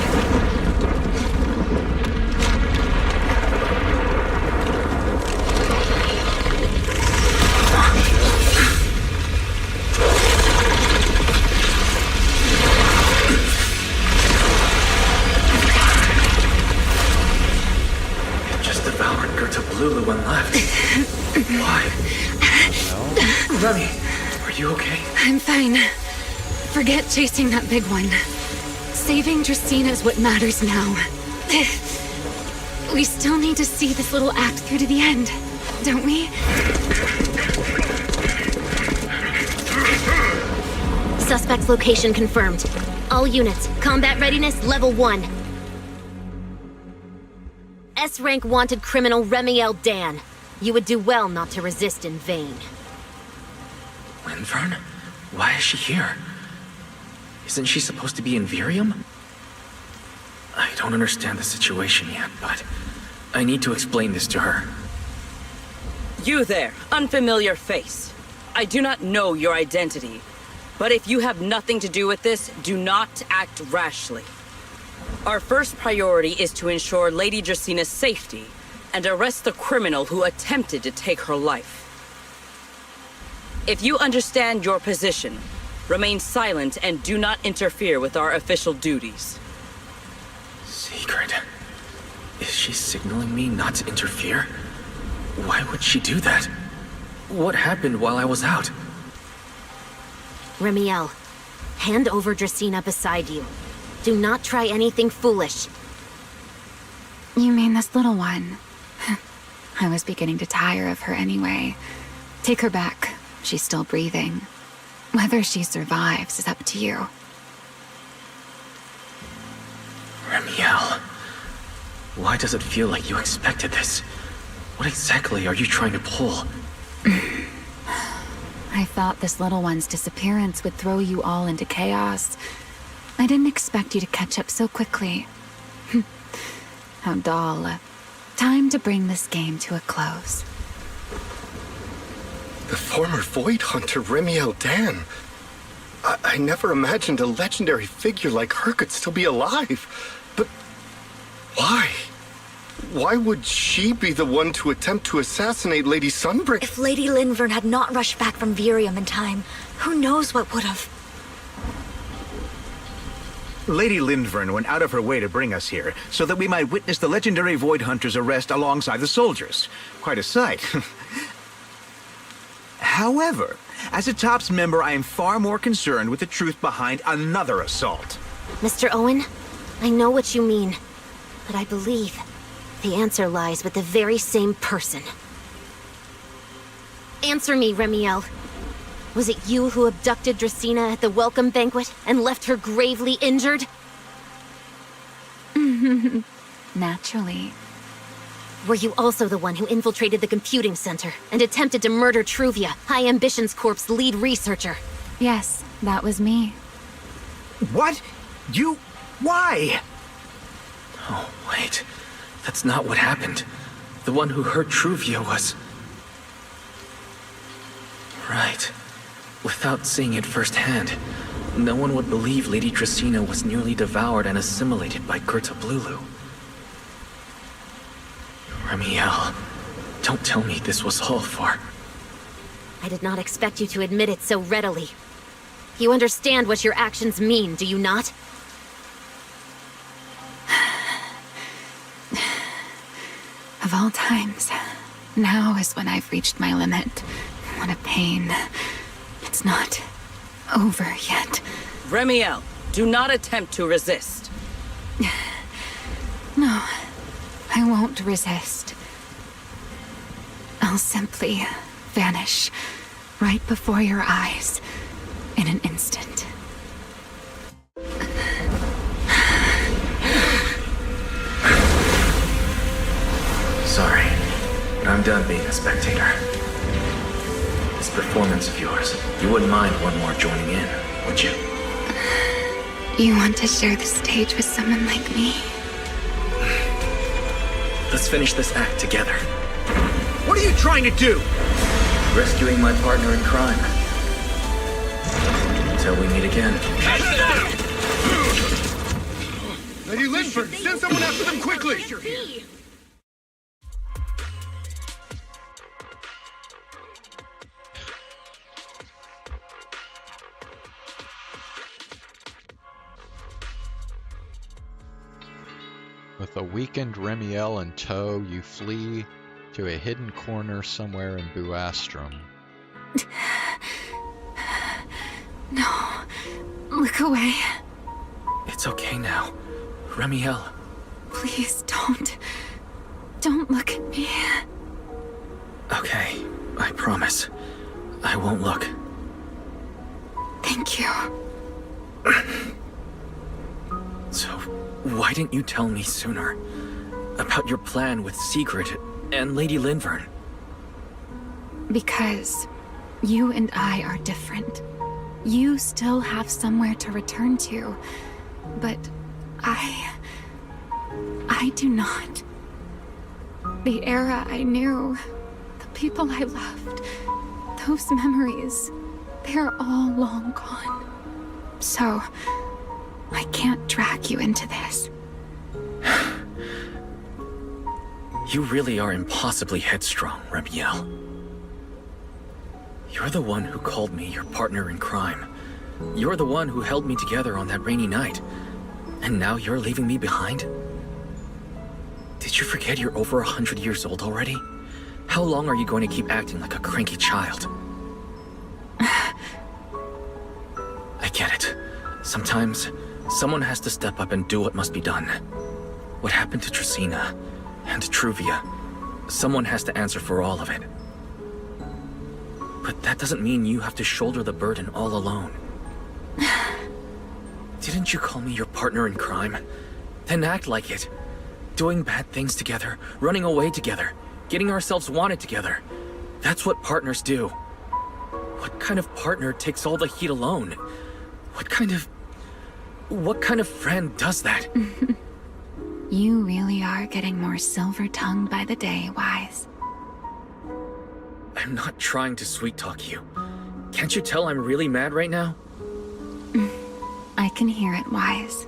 Lulu and left. Why? Remy, are you okay? I'm fine. Forget chasing that big one. Saving Dracaene is what matters now. We still need to see this little act through to the end, don't we? Suspect's location confirmed. All units, combat readiness level 1. S-rank wanted criminal Remiel Dan. You would do well not to resist in vain. Linvern? Why is she here? Isn't she supposed to be in Virium? I don't understand the situation yet, but I need to explain this to her. You there, unfamiliar face. I do not know your identity, but if you have nothing to do with this, do not act rashly. Our first priority is to ensure Lady Dracaene's safety and arrest the criminal who attempted to take her life. If you understand your position, remain silent and do not interfere with our official duties. Secret? Is she signaling me not to interfere? Why would she do that? What happened while I was out? Remiel, hand over Dracaene beside you. Do not try anything foolish. You mean this little one? I was beginning to tire of her anyway. Take her back. She's still breathing. Whether she survives is up to you. Remiel, why does it feel like you expected this? What exactly are you trying to pull? I thought this little one's disappearance would throw you all into chaos. I didn't expect you to catch up so quickly. How dull. Time to bring this game to a close. The former Void Hunter Remiel Dan. I never imagined a legendary figure like her could still be alive. But why? Why would she be the one to attempt to assassinate Lady Sunbreak? If Lady Linvern had not rushed back from Virium in time, who knows what would have... Lady Linvern went out of her way to bring us here, so that we might witness the legendary Void Hunter's arrest alongside the soldiers. Quite a sight. However, as a TOPS member, I am far more concerned with the truth behind another assault. Mr. Owen, I know what you mean, but I believe the answer lies with the very same person. Answer me, Remiel. Was it you who abducted Dracaene at the welcome banquet and left her gravely injured? Naturally. Were you also the one who infiltrated the computing center and attempted to murder Truvia, High Ambitions Corp's lead researcher? Yes, that was me. What? You... why? Oh, wait. That's not what happened. The one who hurt Truvia was... Right. Without seeing it firsthand, no one would believe Lady Dracaene was nearly devoured and assimilated by Gerta Blulu. Remiel, don't tell me this was all for... I did not expect you to admit it so readily. You understand what your actions mean, do you not? Of all times, now is when I've reached my limit. What a pain. It's not over yet. Remiel, do not attempt to resist. I won't resist. I'll simply vanish right before your eyes in an instant. Sorry, but I'm done being a spectator. This performance of yours, you wouldn't mind one more joining in, would you? You want to share the stage with someone like me? Let's finish this act together. What are you trying to do? Rescuing my partner in crime. Until we meet again. Lady Linford, send someone after them quickly! With a weakened Remiel in tow, you flee to a hidden corner somewhere in Buastrum. No. Look away. It's okay now. Remiel. Please don't. Don't look at me. Okay, I promise. I won't look. Thank you. So, why didn't you tell me sooner? About your plan with Sigrid and Lady Linvern? Because you and I are different. You still have somewhere to return to, but I do not. The era I knew, the people I loved, those memories, they're all long gone. So, I can't drag you into this. You really are impossibly headstrong, Remiel. You're the one who called me your partner in crime. You're the one who held me together on that rainy night. And now you're leaving me behind? Did you forget you're over 100 years old already? How long are you going to keep acting like a cranky child? I get it. Sometimes, someone has to step up and do what must be done. What happened to Dracaene and Truvia? Someone has to answer for all of it. But that doesn't mean you have to shoulder the burden all alone. Didn't you call me your partner in crime? Then act like it. Doing bad things together, running away together, getting ourselves wanted together. That's what partners do. What kind of partner takes all the heat alone? What kind of friend does that? You really are getting more silver-tongued by the day, Wise. I'm not trying to sweet-talk you. Can't you tell I'm really mad right now? I can hear it, Wise.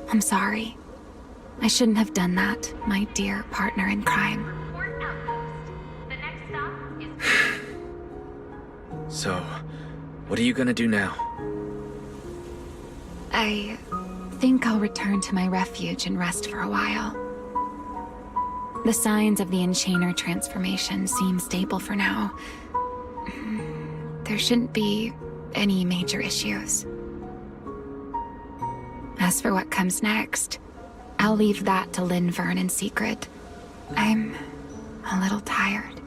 I'm sorry. I shouldn't have done that, my dear partner in crime. So, what are you gonna do now? I think I'll return to my refuge and rest for a while. The signs of the Enchainer transformation seem stable for now. There shouldn't be any major issues. As for what comes next, I'll leave that to Linvern and Sigrid. I'm a little tired.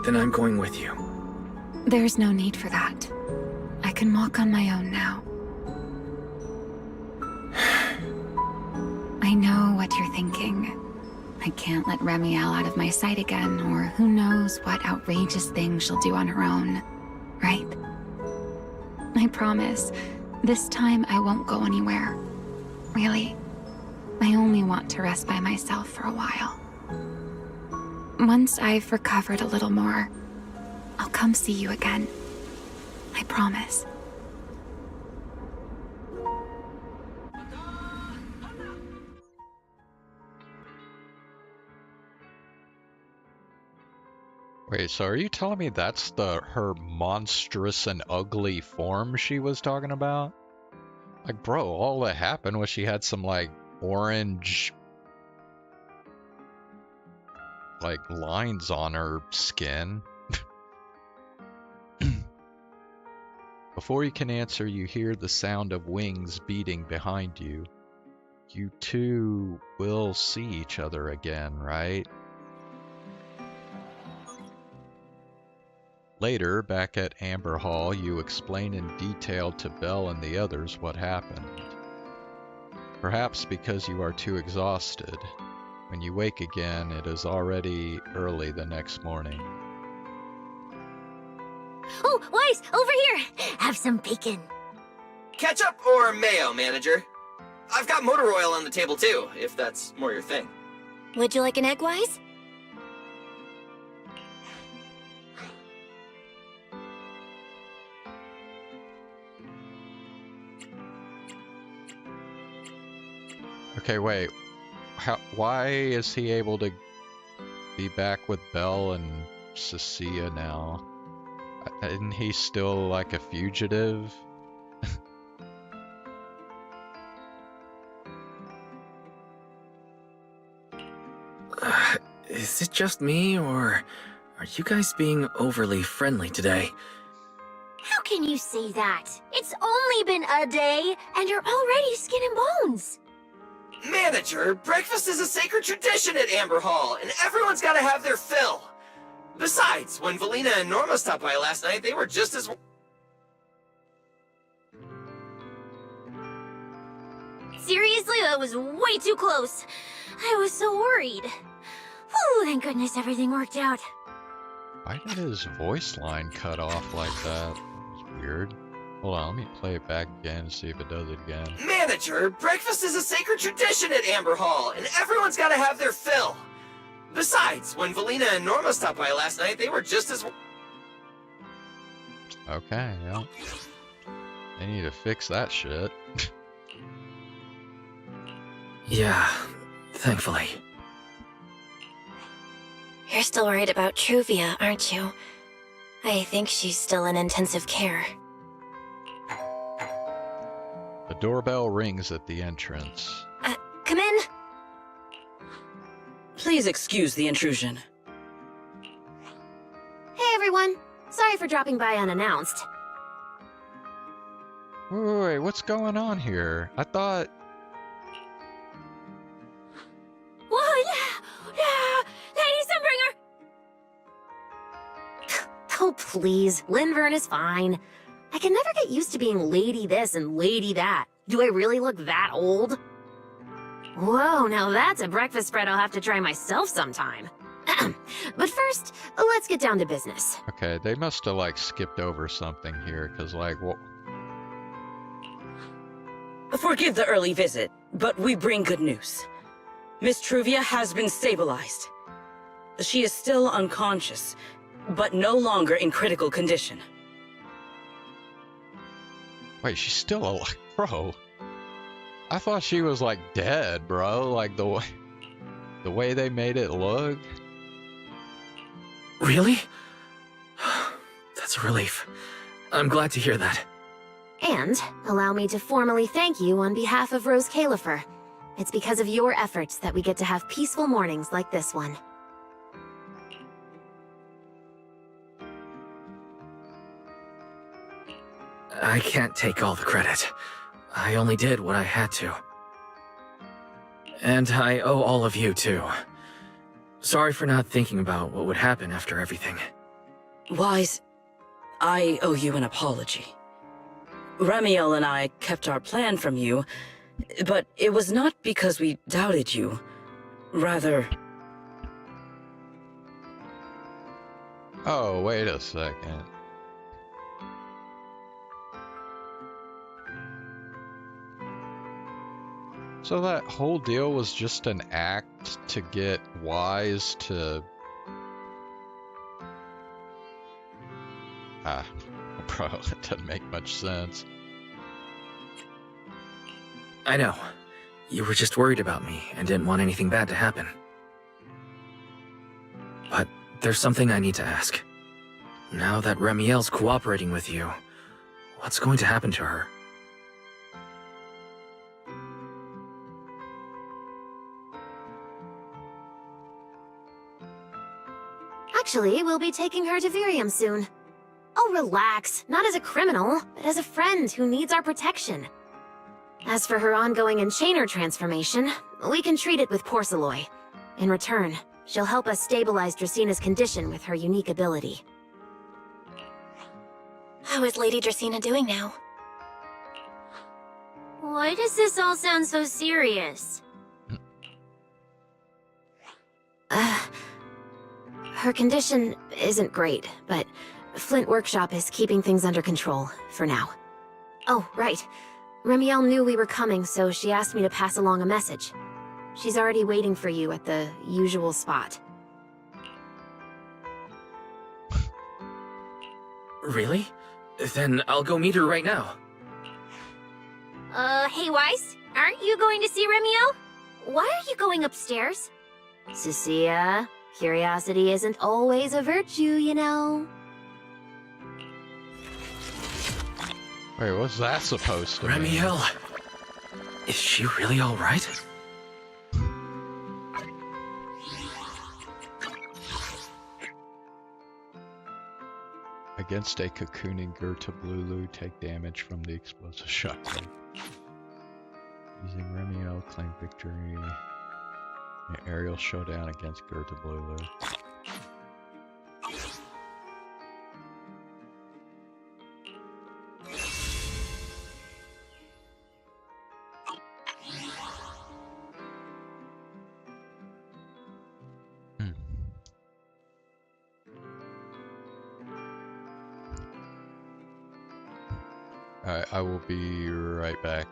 Then I'm going with you. There's no need for that. I can walk on my own now. I know what you're thinking. I can't let Remiel out of my sight again, or who knows what outrageous thing she'll do on her own, right? I promise, this time I won't go anywhere. Really. I only want to rest by myself for a while. Once I've recovered a little more, I'll come see you again. I promise. Wait, so are you telling me that's her monstrous and ugly form she was talking about? Like, bro, all that happened was she had some, like, orange, like, lines on her skin. Before you can answer, you hear the sound of wings beating behind you. you two will see each other again, right? Later, back at Amber Hall, you explain in detail to Belle and the others what happened. Perhaps because you are too exhausted. When you wake again, it is already early the next morning. Oh, Wise, over here! Have some bacon. Ketchup or mayo, manager? I've got motor oil on the table too, if that's more your thing. Would you like an egg, Wise? Okay, wait. Why is he able to be back with Belle and Cecilia now? Isn't he still like a fugitive? Is it just me, or are you guys being overly friendly today? How can you say that? It's only been a day, and you're already skin and bones. Manager, breakfast is a sacred tradition at Amber Hall, and everyone's gotta have their fill. Besides, when Valina and Norma stopped by last night, they were just as... Seriously, that was way too close. I was so worried. Whew, thank goodness everything worked out. Why did his voice line cut off like that? That was weird. Hold on, let me play it back again and see if it does it again. Manager, breakfast is a sacred tradition at Amber Hall, and everyone's gotta have their fill. Besides, when Valina and Norma stopped by last night, they were just as... Okay, yeah. They need to fix that shit. Yeah, thankfully. You're still worried about Truvia, aren't you? I think she's still in intensive care. The doorbell rings at the entrance. Come in. Please excuse the intrusion. Hey everyone! Sorry for dropping by unannounced. Wait, what's going on here? I thought... What? Lady Sunbringer! Oh please, Linvern is fine. I can never get used to being lady this and lady that. Do I really look that old? Whoa, now that's a breakfast spread I'll have to try myself sometime. But first, let's get down to business. Okay, they must have like skipped over something here, because like, what? Forgive the early visit, but we bring good news. Miss Truvia has been stabilized. She is still unconscious, but no longer in critical condition. Wait, she's still alive, bro. I thought she was like dead, bro. Like the way they made it look. Really? That's a relief. I'm glad to hear that. And allow me to formally thank you on behalf of Roscaelifer. It's because of your efforts that we get to have peaceful mornings like this one. I can't take all the credit. I only did what I had to. And I owe all of you, too. Sorry for not thinking about what would happen after everything. Wise, I owe you an apology. Remiel and I kept our plan from you, but it was not because we doubted you. Rather... Oh, wait a second. So that whole deal was just an act to get Wise to... Bro, that doesn't make much sense. I know. You were just worried about me and didn't want anything bad to happen. But there's something I need to ask. Now that Remiel's cooperating with you, what's going to happen to her? Actually, we'll be taking her to Virium soon. Oh, relax. Not as a criminal, but as a friend who needs our protection. As for her ongoing enchainer transformation, we can treat it with porcelain. In return, she'll help us stabilize Dracaene's condition with her unique ability. How is Lady Dracaene doing now? Why does this all sound so serious? Her condition isn't great, but Flint Workshop is keeping things under control, for now. Oh, right. Remiel knew we were coming, so she asked me to pass along a message. She's already waiting for you at the usual spot. Really? Then I'll go meet her right now. Hey Wise, aren't you going to see Remiel? Why are you going upstairs? Cecilia, curiosity isn't always a virtue, you know. Wait, what's that supposed to mean? Remiel, is she really all right? Against a cocooning Gertablulu, take damage from the explosive shockwave. Using Remiel, claim victory. An aerial showdown against Gertablulu. Alright, I will be right back.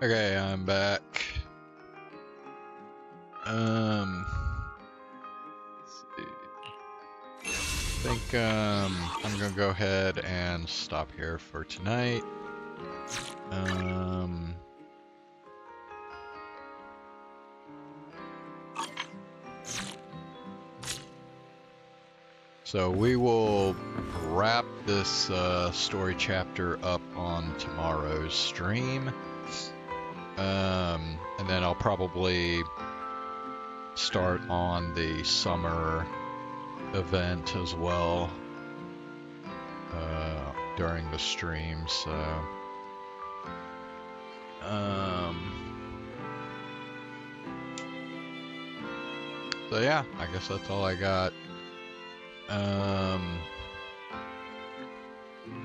Okay, I'm back. Let's see. I think I'm gonna go ahead and stop here for tonight. So we will wrap this story chapter up on tomorrow's stream. And then I'll probably start on the summer event as well during the stream. So yeah, I guess that's all I got.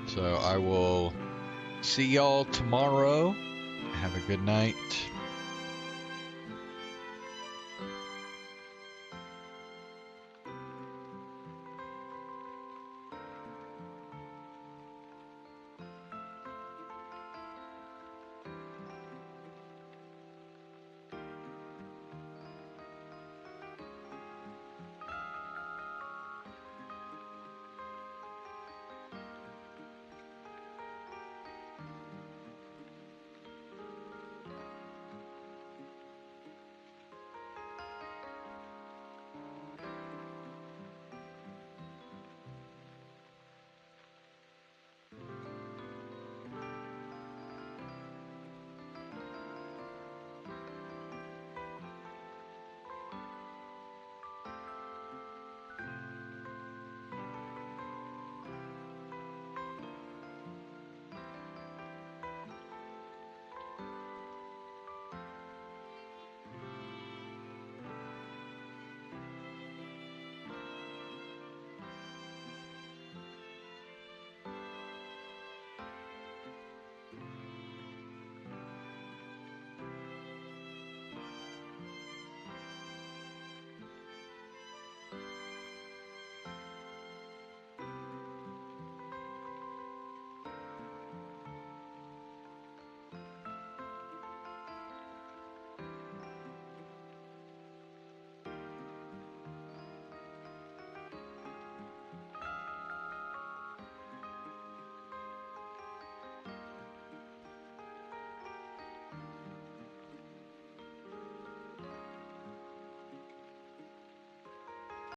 So I will see y'all tomorrow. Have a good night.